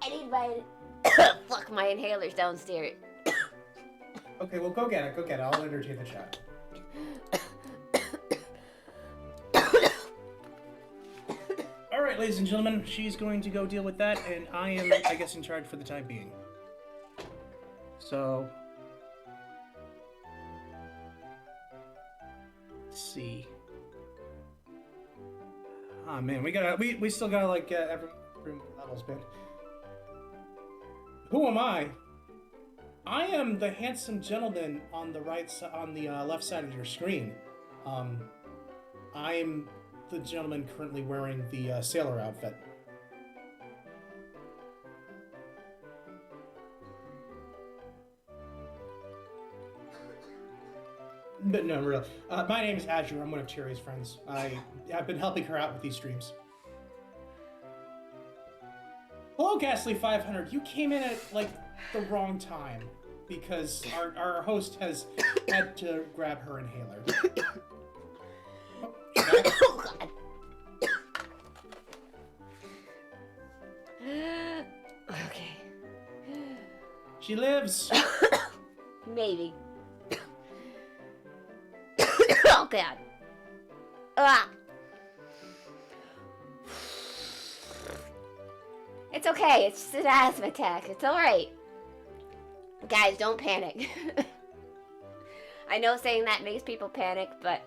I need my... Fuck, my inhaler's downstairs. Okay, well, go get it. Go get it. I'll entertain the chat. Alright, ladies and gentlemen, she's going to go deal with that, and I am, I guess, in charge for the time being. So... Let's see. Oh man, we still gotta like get every levels, man. Who am I? I am the handsome gentleman on the left side of your screen. I am the gentleman currently wearing the sailor outfit. But no, really. My name is Azure. I'm one of Cherry's friends. I've been helping her out with these streams. Hello, Ghastly 500. You came in at like the wrong time because our host has had to grab her inhaler. Oh, God. Okay. She lives. Maybe. Oh, God. Ah. It's okay. It's just an asthma attack. It's alright. Guys, don't panic. I know saying that makes people panic, but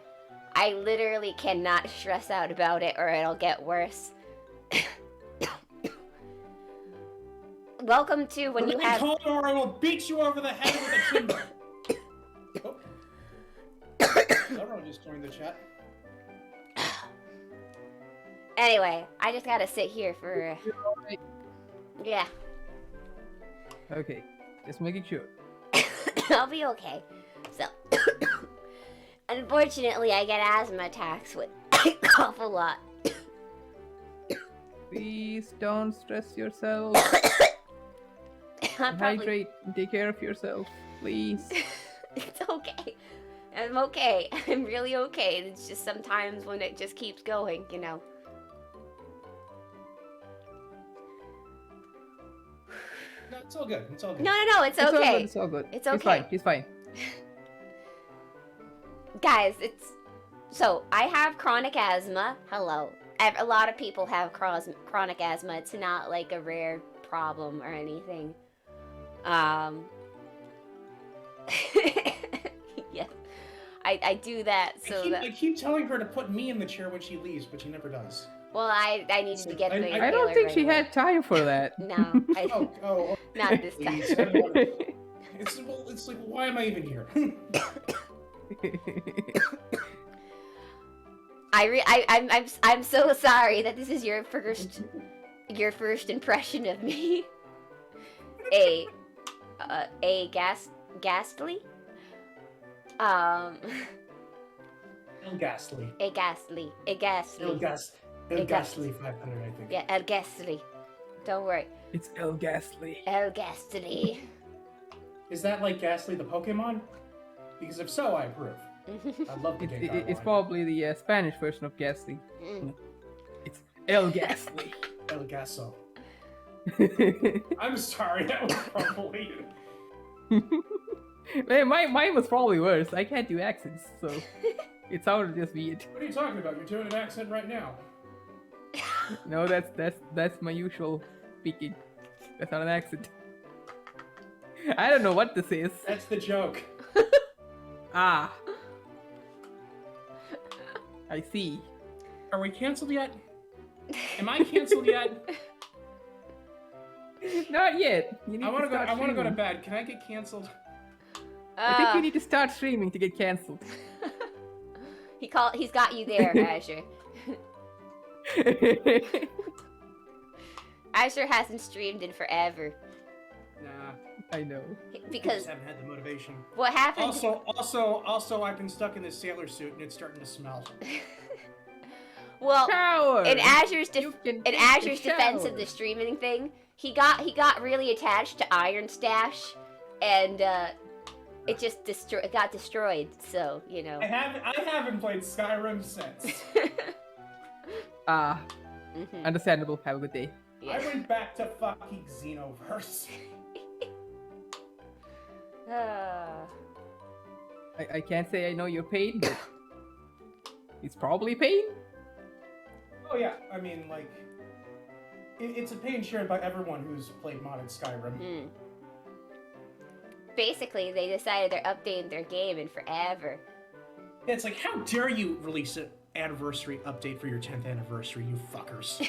I literally cannot stress out about it or it'll get worse. Welcome to when you have... Hold or I will beat you over the head with a timber. Oh. Everyone just joined the chat. Anyway, I just gotta sit here for... Yeah. Okay, just making sure. I'll be okay. So... Unfortunately, I get asthma attacks with... I cough a lot. Please don't stress yourself. I'm probably... Hydrate and take care of yourself, please. It's okay. I'm okay. I'm really okay. It's just sometimes when it just keeps going, you know. No, it's all good. It's all good. No, it's okay. It's all good. It's He's okay. fine. He's fine. Guys, it's... So, I have chronic asthma. Hello. A lot of people have chronic asthma. It's not like a rare problem or anything. Yes. I do that so I keep telling her to put me in the chair when she leaves, but she never does. Well, I needed to get to I don't think she had time for that. No, Oh, not this time. please. It's like, why am I even here? I'm so sorry that this is your first impression of me. Ghastly? El Ghastly. A ghastly. El Ghastly 500, I think. Yeah, El Ghastly. Don't worry. It's El Ghastly. El Ghastly. Is that like Ghastly the Pokemon? Because if so, I approve. I love the game. It's probably the Spanish version of Ghastly. It's El Ghastly. El Gaso. I'm sorry, that was probably... Man, mine was probably worse. I can't do accents, so it sounded just weird. What are you talking about? You're doing an accent right now. No, that's my usual speaking. That's not an accent. I don't know what this is. That's the joke. Ah. I see. Are we canceled yet? Am I canceled yet? Not yet. You need I want to go. start I want to go to streaming. bed. Can I get canceled? I think you need to start streaming to get cancelled. He's got you there, Azure. Azure hasn't streamed in forever. Nah. I know. I Because just haven't had the motivation. what happened... Also, I've been stuck in this sailor suit and it's starting to smell. Well, Shower. in Azure's You can in take Azure's a defense shower. of the streaming thing, he got really attached to Iron Stash, and it just got destroyed. So you know. I haven't played Skyrim since. Ah, Mhm. understandable. Have a good day. I went back to fucking Xenoverse. Ah. I can't say I know your pain, but it's probably pain. Oh yeah, I mean like, it's a pain shared by everyone who's played modded Skyrim. Mm. Basically, they decided they're updating their game in forever. Yeah, it's like, how dare you release an anniversary update for your 10th anniversary, you fuckers?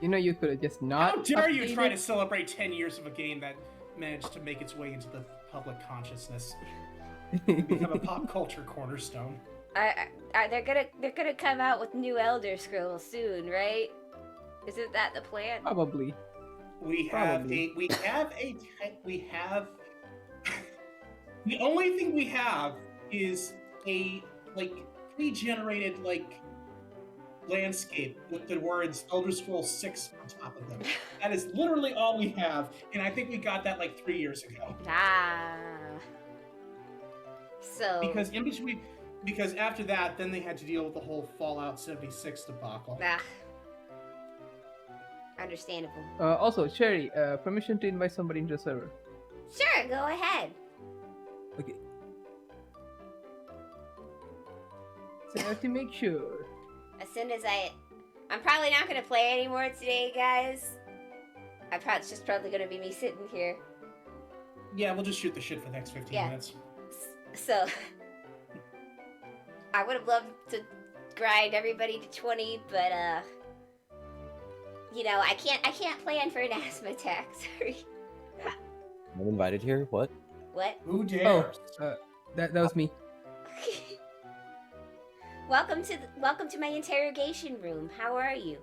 You know, you could have just not. How dare you try to updated. celebrate 10 years of a game that managed to make its way into the public consciousness, become a pop culture cornerstone? They're gonna come out with new Elder Scrolls soon, right? Isn't that the plan? Probably. We have Probably. the only thing we have is a like pre-generated like landscape with the words Elder Scrolls 6 on top of them. That is literally all we have, and I think we got that like 3 years ago. Ah. So. Because after that, then they had to deal with the whole Fallout 76 debacle. Ah. Understandable. Also, Cherry, permission to invite somebody into the server. Sure, go ahead. Okay. So I have to make sure. As soon as I'm probably not gonna play anymore today, guys. It's just probably gonna be me sitting here. Yeah, we'll just shoot the shit for the next 15 Yeah. minutes. So I would have loved to grind everybody to 20, but you know, I can't plan for an asthma attack. Sorry. I'm invited here. What? What? Who Oh, dares? that was me. Welcome to my interrogation room. How are you?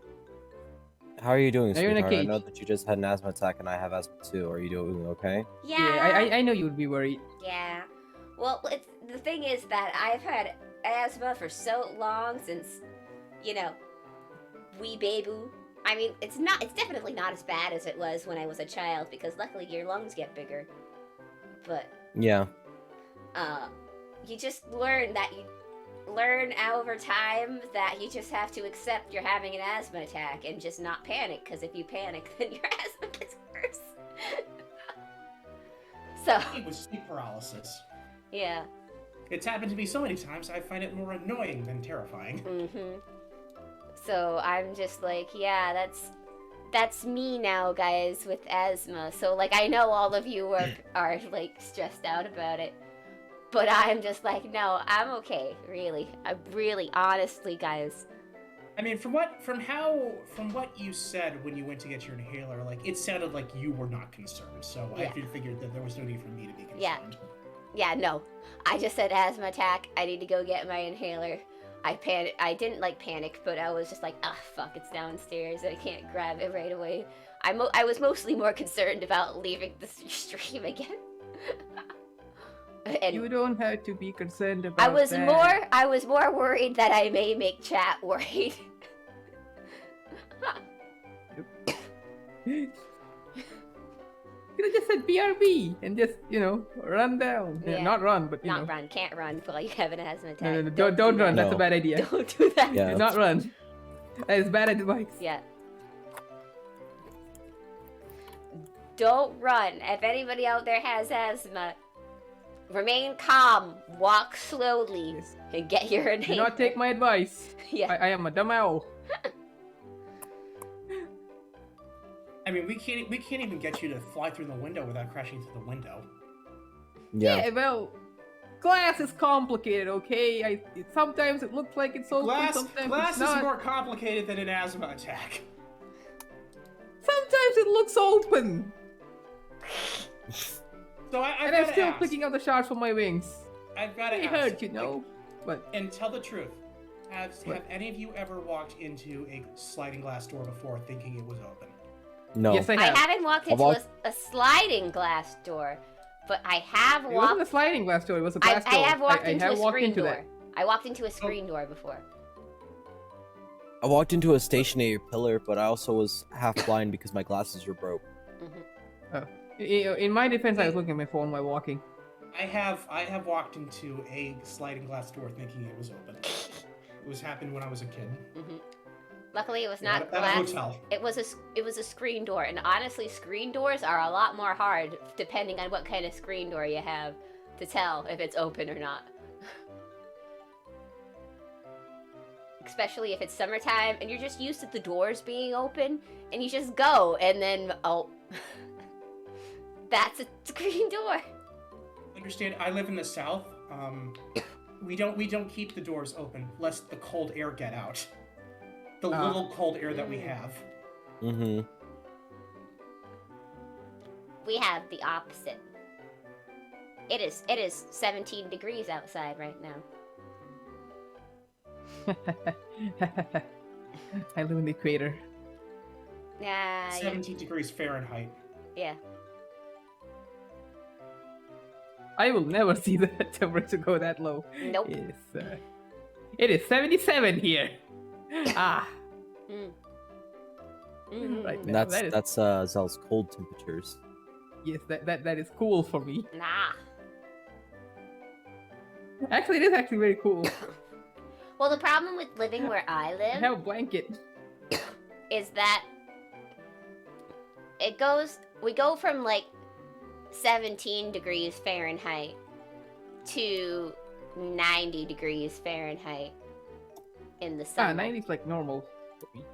How are you doing, Now you're in a sweetheart? I cage. know that you just had an asthma attack, and I have asthma too. Are you doing okay? Yeah. I know you would be worried. Yeah. Well, the thing is that I've had asthma for so long since, you know, wee baby. I mean, it's definitely not as bad as it was when I was a child because luckily your lungs get bigger. But Yeah. you just learn over time that you just have to accept you're having an asthma attack and just not panic because if you panic then your asthma gets worse. So, It was sleep paralysis. yeah. It's happened to me so many times, I find it more annoying than terrifying. Mm-hmm. So I'm just like, yeah, that's me now, guys, with asthma. So like, I know all of you are like stressed out about it, but I'm just like, no, I'm okay. Really, I'm really, honestly, guys. I mean, from what you said when you went to get your inhaler, like it sounded like you were not concerned. So Yeah. I figured that there was no need for me to be concerned. Yeah. Yeah, no, I just said asthma attack. I need to go get my inhaler. I didn't like panic, but I was just like, ah, fuck, it's downstairs. I can't grab it right away. I was mostly more concerned about leaving the stream again. And You don't have to be concerned about I was that. more worried that I may make chat worried. You could have just said BRB and just, run down. Yeah. Not run, but, Not run, can't run while you have an asthma attack. No, don't do run. that. That's a No. bad idea. Don't do that. Yeah. Do not run. That is bad advice. Yeah. Don't run. If anybody out there has asthma, remain calm, walk slowly, Yes. and get your Do inhaler. not take my advice. Yeah. I am a dumb owl. I mean, we can't even get you to fly through the window without crashing through the window. Yeah. Well, glass is complicated, okay? Sometimes it looks like it's open, Glass sometimes it's is not. more complicated than an asthma attack. Sometimes it looks open. So I've And got I'm to still ask. picking out the shards from my wings. I've got to It ask. hurt, you like, know. But And tell the truth. Have What? any of you ever walked into a sliding glass door before thinking it was open? No. yes, I I have. haven't walked I've into walked- a sliding glass door, but I have It wasn't a walked. sliding glass door. It was a glass I door. have walked I into have a walked screen into door. that. I walked into a screen door before. I walked into a stationary pillar, but I also was half blind because my glasses were broke. In my defense, I was looking at my phone while walking. I have walked into a sliding glass door thinking it was open. It was happened when I was a kid. Hmm. Luckily, it was At not a glass. hotel. It was a screen door, and honestly, screen doors are a lot more hard depending on what kind of screen door you have to tell if it's open or not. Especially if it's summertime and you're just used to the doors being open, and you just go, and then that's a screen door. Understand? I live in the south. We don't keep the doors open lest the cold air get out. The Ah. little cold air that we have. Mm-hmm. We have the opposite. It is 17 degrees outside right now. I live in the equator. Yeah, 17 degrees Fahrenheit. yeah. I will never see the temperature go that low. Nope. It is 77 here. Ah, Mm. Mm. right now. That's that is, that's Zell's cold temperatures. yes, that is cool for me. Nah. Actually, it is actually very cool. Well, the problem with living where I I live have a blanket. is that we go from like 17 degrees Fahrenheit to 90 degrees Fahrenheit in the summer. 90 is like normal for me.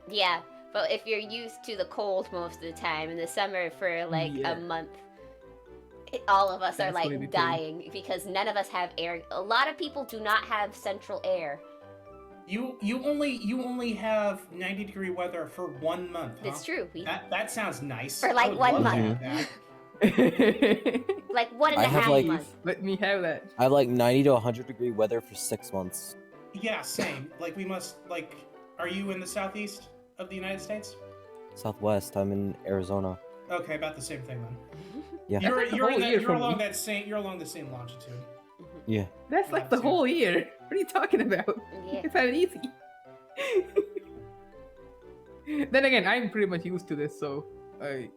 Yeah, but if you're used to the cold most of the time in the summer for like Yeah. a month, all of us are That's really like true. dying because none of us have air. A lot of people do not have central air. You only have 90-degree weather for 1 month. Huh? It's true. That sounds nice. For, I like, would 1 love to month. have that. Like one and I a have, half like- months. Let me have that. I have like 90 to 100-degree weather for 6 months. Yeah, same. Like we must like. Are you in the southeast of the United States? Southwest, I'm in Arizona. Okay, about the same thing then. Yeah. That's like the whole year You're for along me. that same. You're along the same longitude. Yeah. That's like the Too. whole year. What are you talking about? Yeah. It's not easy. Then again, I'm pretty much used to this, so I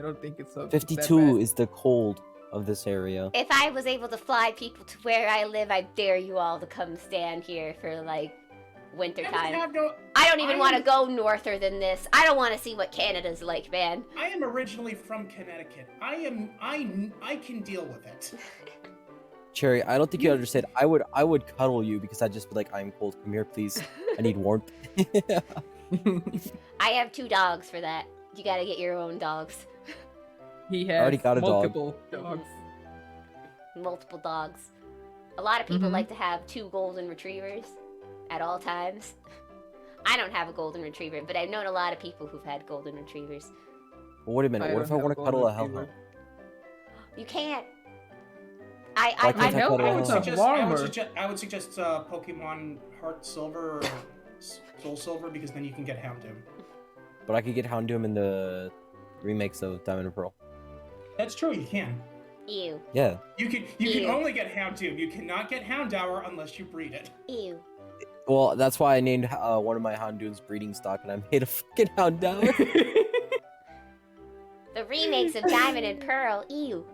don't think it's so. 52 is the cold of this area. If I was able to fly people to where I live, I dare you all to come stand here for like winter I time. have no. I don't even I want to am- go norther than this. I don't want to see what Canada's like, man. I am originally from Connecticut. I can deal with it. Cherry, I don't think you understand. I would cuddle you because I'd just be like, I'm cold. Come here, please. I need warmth. I have 2 dogs for that. You gotta get your own dogs. He has already got a dog. multiple dogs. Multiple dogs. A lot of people Mhm. like to have 2 golden retrievers at all times. I don't have a golden retriever, but I've known a lot of people who've had golden retrievers. But wait a minute. What if I don't want have to cuddle a golden hellhound? You can't. Why I can't I hell cuddle a hounds hellhound? are I would suggest Pokemon Heart Silver or Soul Silver because then you can get Houndoom. But I could get Houndoom in the remakes of Diamond and Pearl. That's true. You can. Ew. Yeah. You can Ew. only get Houndoom. You cannot get Houndour unless you breed it. Ew. Well, that's why I named one of my Houndoom's breeding stock, and I made a fucking Houndour. The remakes of Diamond and Pearl, ew.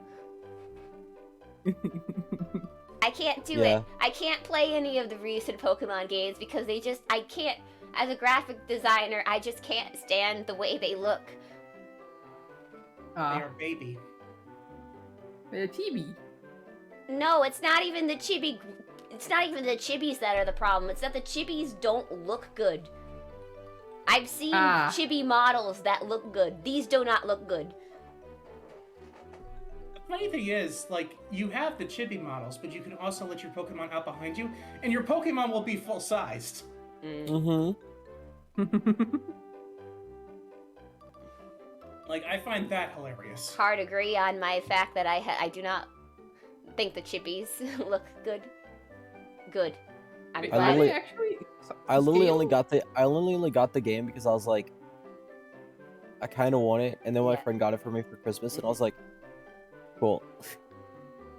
I can't do Yeah. it. I can't play any of the recent Pokemon games because I can't, as a graphic designer, I just can't stand the way they look. They are baby. They're chibi. No, it's not even the chibi. It's not even the chibis that are the problem. It's that the chibis don't look good. I've seen chibi models that look good. These do not look good. The funny thing is, like, you have the chibi models, but you can also let your Pokemon out behind you, and your Pokemon will be full-sized. Mm-hmm. Like, I find that hilarious. Hard agree on my fact that I do not think the chibis look good. Good. I'm Wait, glad. literally- actually. I literally scale? only got the game because I was like, I kind of want it, and then my Yeah. friend got it for me for Christmas, and I was like, cool.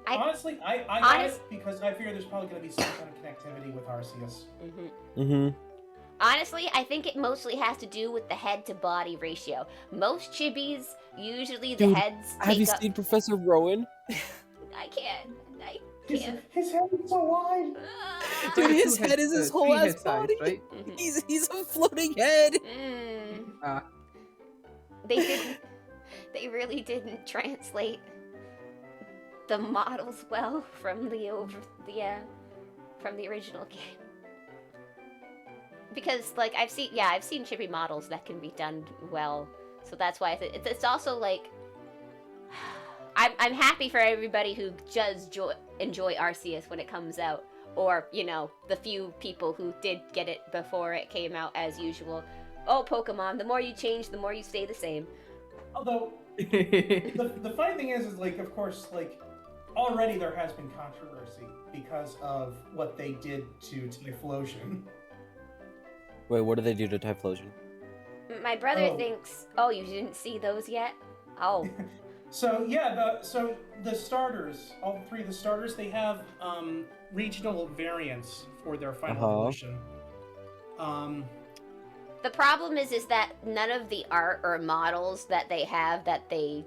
I- Honestly, I got Honest- it because I fear there's probably going to be some kind of connectivity with Arceus. Mhm. Mm-hmm. Honestly, I think it mostly has to do with the head to body ratio. Most chibis, usually the Dude, heads Have you take up. seen Professor Rowan? I can't. I His, can't. his head is so wide. Ah. Dude, Two his head- head is his whole three ass head size, body. right? Mhm. He's a floating head. Mm. Ah. They didn't. They really didn't translate the models well from the original game. Because like I've seen chibi models that can be done well, so that's why it's also like I'm happy for everybody who does enjoy Arceus when it comes out, or you know the few people who did get it before it came out as usual. Oh, Pokemon, the more you change, the more you stay the same. Although, the funny thing is like, of course, like, already there has been controversy because of what they did to Typhlosion. Wait, what did they do to Typhlosion? My brother Oh. thinks, oh, you didn't see those yet? Oh. So yeah, the starters, all 3 of the starters, they have regional variants for their final evolution. The problem is that none of the art or models that they have that they,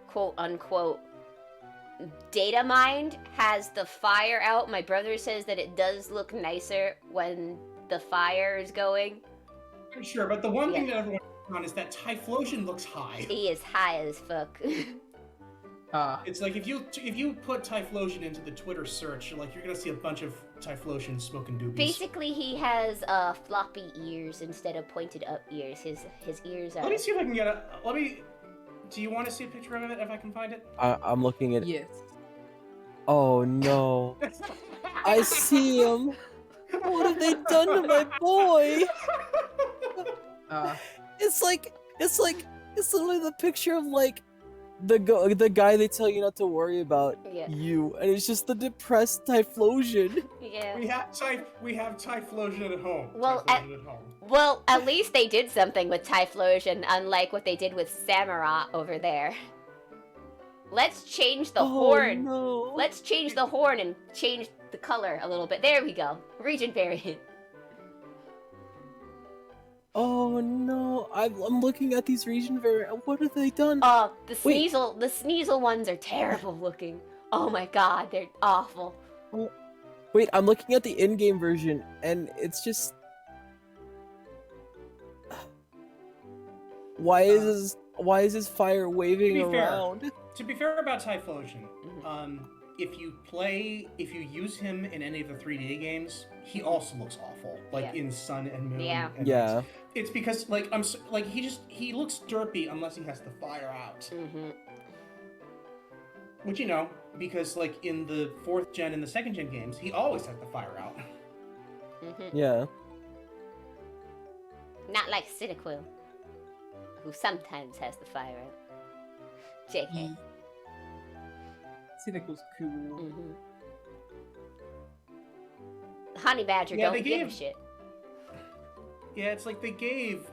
quote unquote, data mined has the fire out. My brother says that it does look nicer when the fire is going. I'm sure, but the one thing that everyone on is that Typhlosion looks high. He is high as fuck. It's like if you put Typhlosion into the Twitter search, you're gonna see a bunch of Typhlosion smoking doobies. Basically, he has floppy ears instead of pointed up ears. His ears are. Let me see if I can get a. Do you want to see a picture of it if I can find it? I'm looking at. Yes. Oh no! I see him. What have they done to my boy? Uh, It's literally the picture of like the guy they tell you not to worry about Yeah. you, and it's just the depressed Typhlosion. Yeah. We have Typhlosion at home. Well, Typhlosion at home. Well, at least they did something with Typhlosion, unlike what they did with Samurott over there. Let's change the Oh horn. no! Let's change the horn and change the color a little bit. There we go. Region variant. Oh no! I'm looking at these region variant. What have they done? Oh, the Wait. Sneasel ones are terrible looking. Oh my god, they're awful. Wait, I'm looking at the in-game version, and it's just. Why is his fire waving To be fair. around? To be fair about Typhlosion, Mhm. if you use him in any of the 3D games, he also looks awful. Like Yeah. in Sun and Moon. Yeah. And Yeah. It's because he looks derpy unless he has the fire out. Mm-hmm. Which because like in the 4th gen and the 2nd gen games, he always has the fire out. Mm-hmm. Yeah. Not like Cyndaquil, who sometimes has the fire out. JK. Cynical's cool. Mm-hmm. Honey Badger Yeah, don't they give a gave- shit. Yeah, it's like they gave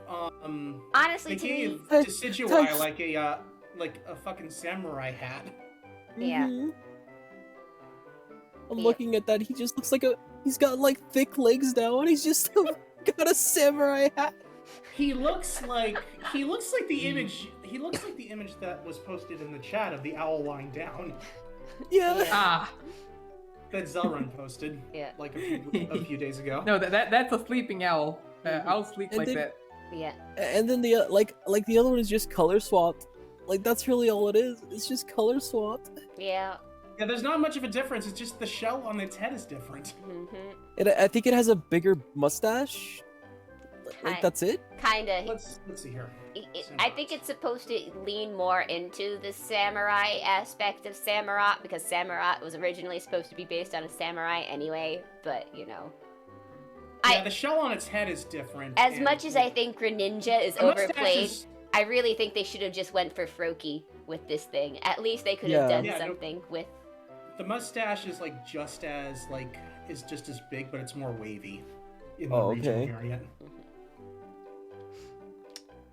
Honestly, they to me, gave Ty- Decidueye Ty- like a fucking samurai hat. Yeah. Mhm. I'm Yeah. looking at that. He just looks like he's got like thick legs now, and he's just got a samurai hat. He looks like the image that was posted in the chat of the owl lying down Yeah. Yeah. Ah, that Zelrun posted Yeah. like a few days ago. no, that's a sleeping owl. I'll sleep And like then- that. Yeah. And then the like the other one is just color swapped. Like that's really all it is. It's just color swapped. Yeah. Yeah, there's not much of a difference. It's just the shell on its head is different. Mm-hmm. I think it has a bigger mustache. Like Hi. that's it. Kinda. Let's see here. I think it's supposed to lean more into the samurai aspect of Samurott, because Samurott was originally supposed to be based on a samurai anyway, but Yeah, the shell on its head is different. as and much as I think Greninja is the mustache overplayed, is- I really think they should have just went for Froakie with this thing. At least they could have Yeah. done Yeah, no- something with. the mustache is just as big, but it's more wavy in the Oh, region okay. variant.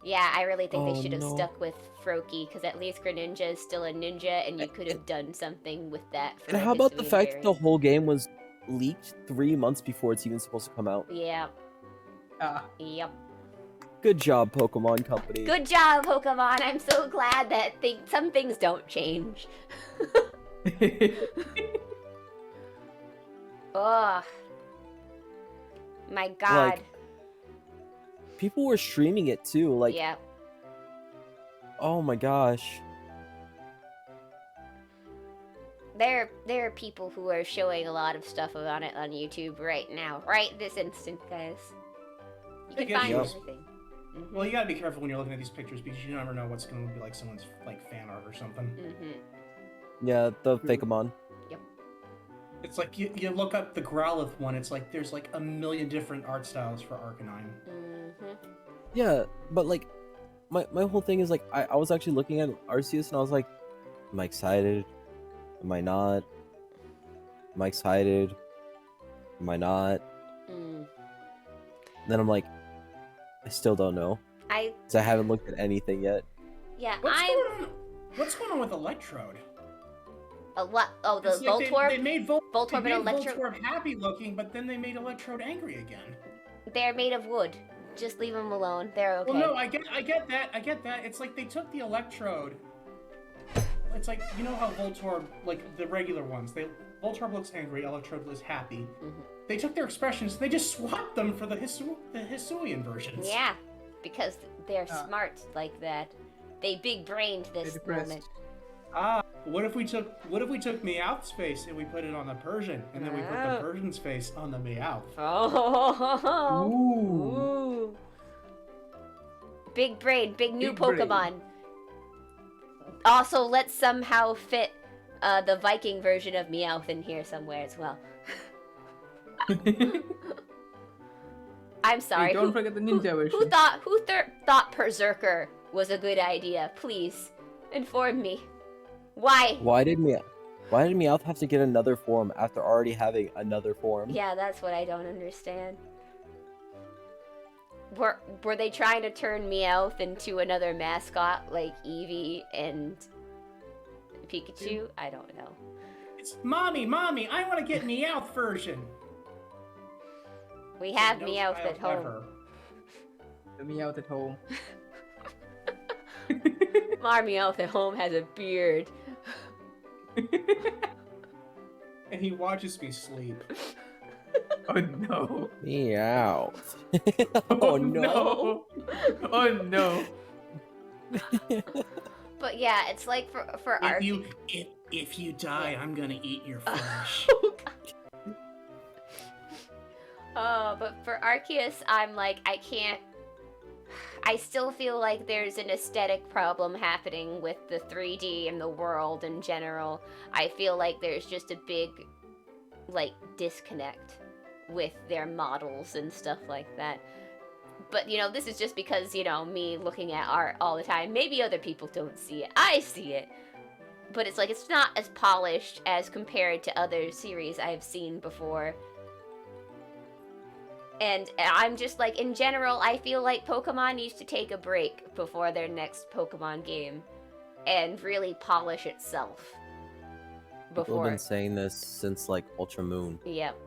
Yeah, I really think they Oh, should have no. stuck with Froakie, because at least Greninja is still a ninja, and you could have done something with that. For And how like, a about the Hisuian fact that the variant. whole game was leaked 3 months before it's even supposed to come out? Yeah. Ah, Yep. Good job, Pokemon Company. Good job, Pokemon. I'm so glad that some things don't change. Oh. My God. Like, people were streaming it too. Like, yeah. oh my gosh. There are people who are showing a lot of stuff on it on YouTube right now. Right this instant, guys. You can guess find yes. everything. Mhm. Well, you gotta be careful when you're looking at these pictures because you never know what's gonna be like someone's fan art or something. Mhm. Yeah, the Fakeamon. It's like you look up the Growlithe one. It's like there's like a million different art styles for Arcanine. Mhm. Yeah, but like, my whole thing is like, I was actually looking at Arceus and I was like, am I excited? Am I not? Am I excited? Am I not? Mm. Then I'm like, I still don't know. I Because I haven't looked at anything yet. yeah. What's going on with Electrode? A lot. Oh, the It's like Voltorb. They made Voltorb they and made Electrode. Voltorb happy looking, but then they made Electrode angry again. They're made of wood. Just leave them alone. They're okay. Well, no, I get that. It's like they took the Electrode. It's like how Voltorb, like the regular ones, Voltorb looks angry, Electrode looks happy. Mhm. They took their expressions, they just swapped them for the Hisuian versions. Yeah, because they're Ah. smart like that. They big brained this They're depressed. moment. What if we took Meowth's face and we put it on the Persian, and then we put the Oh. Persian's face on the Meowth? Oh. ooh. Ooh. Big brain, big new Big brain. Pokemon. Also, let's somehow fit the Viking version of Meowth in here somewhere as well. I'm sorry. Hey, don't forget the ninja version. Who thought Berserker was a good idea? Please inform me. Why? Why did Meowth have to get another form after already having another form? Yeah, that's what I don't understand. Were they trying to turn Meowth into another mascot like Eevee and Pikachu? I don't know. It's Mommy, I want to get Meowth version. We have No Meowth child at home. ever. The Meowth at home. Our Meowth at home has a beard. And he watches me sleep. Oh no. Meowth. Oh no. Oh no. But yeah, it's like for Arceus. If you die, I'm gonna eat your flesh. Oh, but for Arceus, I'm like, I still feel like there's an aesthetic problem happening with the 3D and the world in general. I feel like there's just a big, like, disconnect with their models and stuff like that. But, you know, this is just because, you know, me looking at art all the time. Maybe other people don't see it. I see it. But it's like, it's not as polished as compared to other series I've seen before. And I'm just like, in general, I feel like Pokemon needs to take a break before their next Pokemon game and really polish itself. People have Before. been saying this since like Ultra Moon. Yep.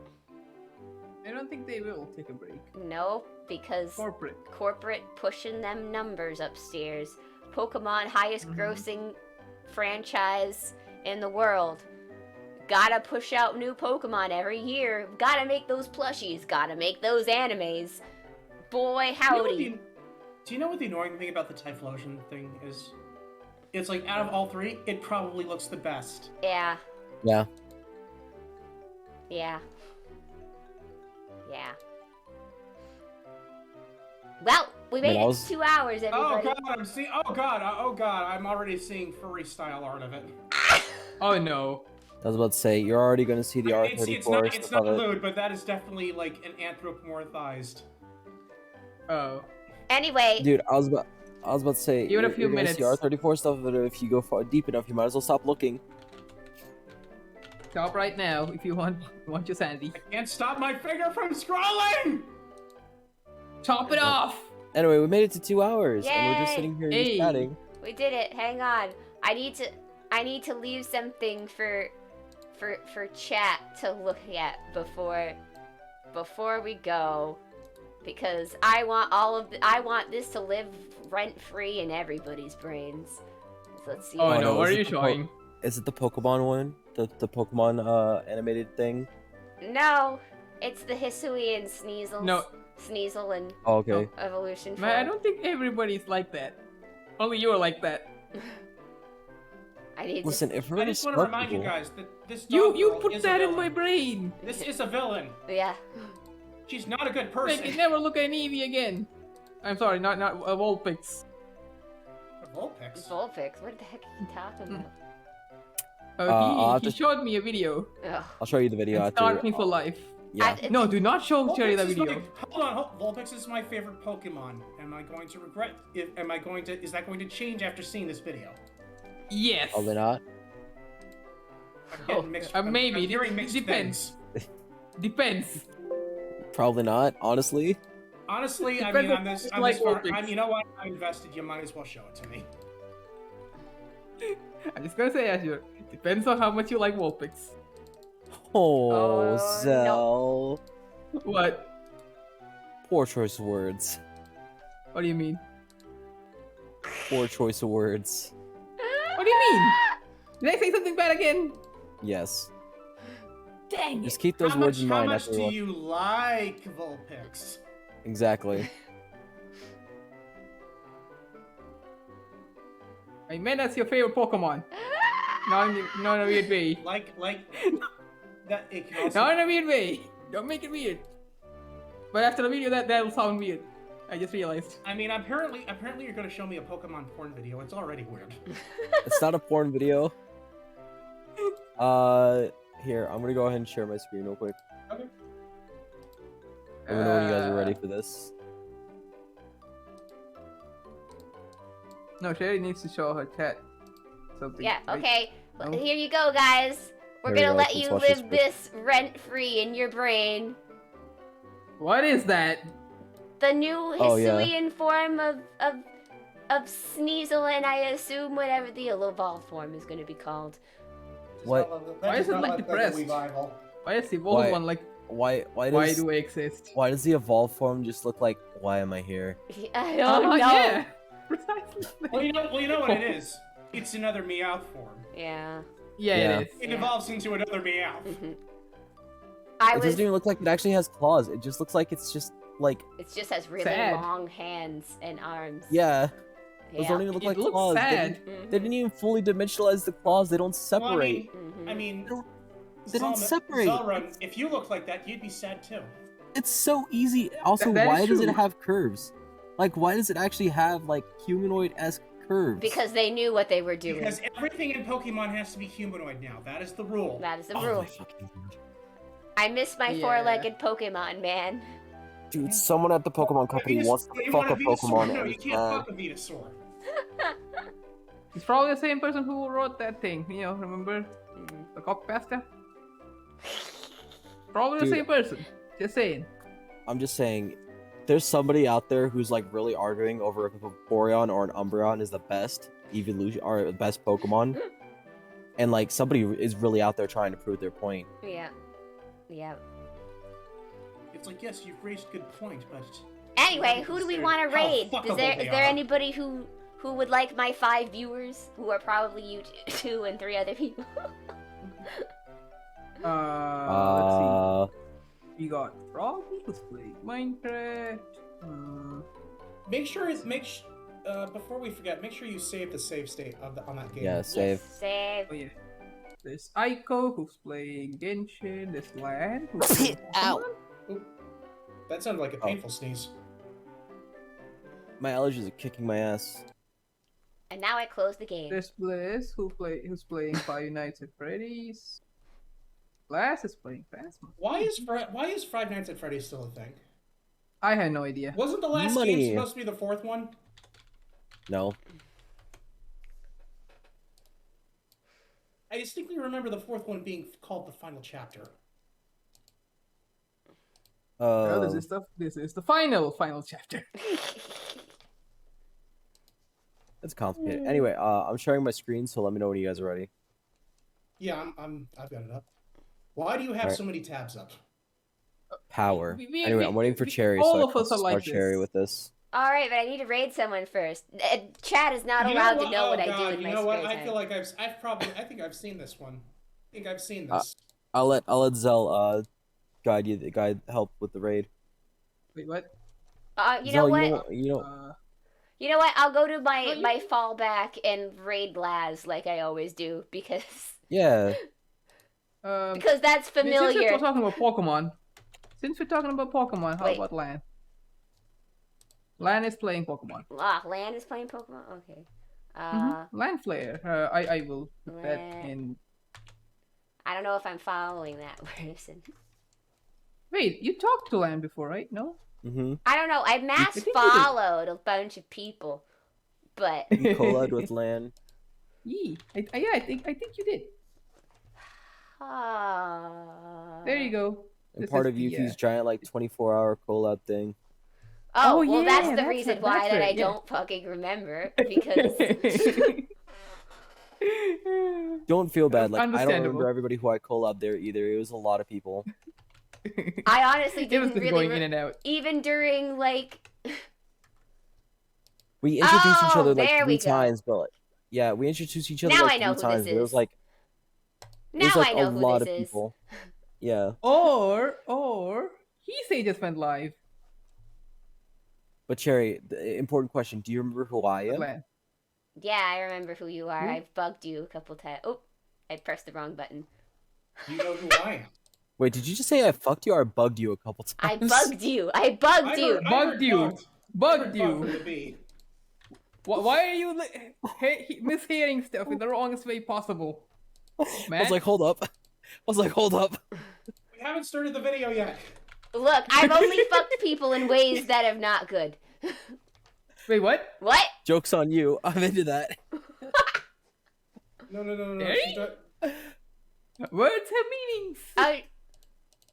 I don't think they will take a break. No, because Corporate. corporate pushing them numbers upstairs. Pokemon highest grossing franchise in the world. Gotta push out new Pokemon every year. Gotta make those plushies. Gotta make those animes. Boy, howdy. Do you know what the annoying thing about the Typhlosion thing is? It's like, out of all three, it probably looks the best. Yeah, Yeah. yeah. Yeah. Well, we made Man, I it was- 2 hours, everybody. Oh god, I'm already seeing furry style art of it. Oh no. I was about to say, you're already going to see the R34 It's stuff not of it. lewd, but that is definitely like an anthropomorphized. Oh. Anyway, Dude, I was about to say, Give it a you're few gonna minutes. see R34 stuff of it. If you go far deep enough, you might as well stop looking. Stop right now if you want your sanity. Can't stop my finger from scrolling! Chop it off! Anyway, we made it to 2 hours, and we're just Yay! sitting here Hey. chatting. we did it. Hang on. I need to leave something for chat to look at before we go, because I want this to live rent free in everybody's brains. So let's see. Oh, Oh, no, no, what are is you it the po- showing? Is it the Pokemon one? The Pokemon animated thing? No, it's the Hisuian Sneasel. No. Sneasel and Oh, okay. Evolution. Man, I form. don't think everybody's like that. Only you're like that. I need Listen, if we're I gonna just want to start remind you people, guys that this You dog girl put is that a in my villain. brain. This is a villain. to. Yeah. She's not a good Make person. it never look at an Eevee again. I'm sorry, not Vulpix. Vulpix. Vulpix. What the heck are you talking about? I'll have He to- showed me a video. Ugh. I'll show you the video And after. scarred me for life. Yeah. No, do not show Cherry that Vulpix is video. hold on, Vulpix is my favorite Pokemon. Am I going to regret? Is that going to change after seeing this video? Yes. Probably not. I'm getting mixed. maybe. I'm hearing mixed Depends. things. Depends. Probably not, honestly. Honestly, I Depends mean, on I'm this. if I'm you this like far. Vulpix. You know what? I'm invested. You might as well show it to me. I'm just gonna say, Azure. Depends on how much you like Vulpix. Oh, Oh, Zell. What? Poor choice of words. What do you mean? Poor choice of words. What do you mean? Did I say something bad again? Yes. Dang Just it. keep those words in How mind much after do watch- you like Vulpix? Exactly. I meant that's your favorite Pokemon. Not in a weird way. Like that. It can also. Not in a weird way. Don't make it weird. But after the video, that'll sound weird. I just realized. I mean, apparently you're gonna show me a Pokemon porn video. It's already weird. It's not a porn video. Here, I'm gonna go ahead and share my screen real quick. Okay. Let me know when you guys are ready for this. No, Sherry needs to show her chat something. Yeah, right? okay. Well, No? here you go, guys. We're There we gonna go, let let's you watch this live first. this rent-free in your brain. What is that? The new Oh, yeah. Hisuian form of Sneasel, and I assume whatever the evolved form is gonna be called. What? Why is it like depressed? Revival. Why is the evolved Why- one like, Why why does do I exist? why does the evolved form just look like why am I here? I don't know. Yeah, precisely. Well, you know what it is. It's another Meowth form. Yeah. Yeah, Yeah. it is. It Yeah. evolves into another Meowth. I It was. doesn't even look like it actually has claws. It just looks like it's just like It just has really Sad. long hands and arms. yeah. Those Yeah. don't even look It like looks claws. sad. They didn't even fully dimensionalize the claws. They don't separate. I mean, They don't separate. Zelrun, if you look like that, you'd be sad too. It's so easy. Also, That is why does it true. have curves? Like, why does it actually have like humanoid-esque curves? Because they knew what they were doing. Because everything in Pokemon has to be humanoid now. That is the rule. That is the Oh rule. my fucking God. I miss my Yeah. four-legged Pokemon, man. Dude, someone at the Pokemon company wants to You fuck want a Venusaur? Pokemon. No, and you it's can't bad. fuck a Venusaur. It's probably the same person who wrote that thing. You know, remember Mhm. the cock pasta? Probably the Dude. same person. Just saying. I'm just saying, there's somebody out there who's like really arguing over if a Vaporeon or an Umbreon is the best evolution or the best Pokemon, and like somebody is really out there trying to prove their point. Yeah. Yeah. It's like, yes, you've raised a good point, but Anyway, who do we want to How raid? Is fuckable there they is there are. anybody who would like my 5 viewers, who are probably you two and 3 other people? Let's see. We got Froggy who's playing Minecraft. make sure before we forget, make sure you save the save state on that game. Yeah, save. Yes, save. Oh yeah. There's Aiko who's playing Genshin. There's Lan who's playing Ow. Pokemon. That sounded like a Oh. painful sneeze. My allergies are kicking my ass. And now I close the game. There's Bliss who's playing Five Nights at Freddy's. Glass is playing Phasma. Why is Five Nights at Freddy's still a thing? I had no idea. Wasn't the last Money. game supposed to be the 4th one? No. I distinctly remember the 4th one being called the final chapter. Oh, this is the final chapter. It's complicated. Anyway, I'm sharing my screen, so let me know when you guys are ready. Yeah, I've got it up. Why do you have Alright. so many tabs up? Power. We- Anyway, I'm waiting for Cherry, all so I of can us are start like Cherry this. with this. All right, but I need to raid someone first. Chat is not You know allowed what? to know Oh, what I God, do in you my know spare what? time. I feel like I think I've seen this one. I think I've seen this. I'll let Zell guide help with the raid. Wait, what? You Zell, know what? You know, Uh, You know what? I'll go to my Oh, you- my fallback and raid Laz like I always do because yeah. because that's Since familiar. we're talking about Pokemon, how Wait. about Lan? Lan is playing Pokemon. Ah, Lan is playing Pokemon. Okay. Lan Flare. I will put that Lan. in. I don't know if I'm following that person. Wait, you talked to Lan before, right? No. Mm-hmm. I don't know. I mass think you did. followed a bunch of people, but You collab with Lan. Yee. I think you did. There you go. And This part is of the, Yuffie's giant like 24-hour collab thing. Oh, Oh, well, yeah, that's the reason right, why that's that I right, yeah. don't fucking remember because Don't feel bad. Like I don't Understandable. remember everybody who I collabed there either. It was a lot of people. I honestly it was didn't just really going in and out. even during like We introduced each Oh, other like there 3 we go. times, but like, yeah, we introduced each other Now like I know 3 who times. this But it was is. like now like I know a who lot this of is. people. Yeah, Or Heisei just went live. but Cherry, the important question: do you remember who I am? Lan. Yeah, I remember who you are. Hmm? I've bugged you a couple times. Oh, I pressed the wrong button. You know who I am. Wait, did you just say I fucked you or I bugged you a couple times? I bugged you. I bugged you. I Bugged heard you. bugged. bugged Fuck with you. the B. Why are you mishearing stuff in the wrongest way possible? I Man, was like, hold up. We haven't started the video yet. Look, I've only fucked people in ways that are not good. wait, what? What? Joke's on you. I'm into that. No. Hey? She's not... Words have meanings.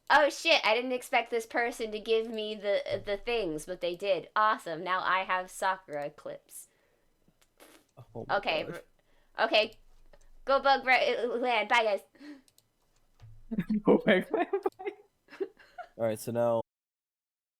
Oh shit, I didn't expect this person to give me the things, but they did. Awesome, now I have Sakura clips. Oh my Okay, gosh. okay. Go bug land, bye guys. Go back. All right, so now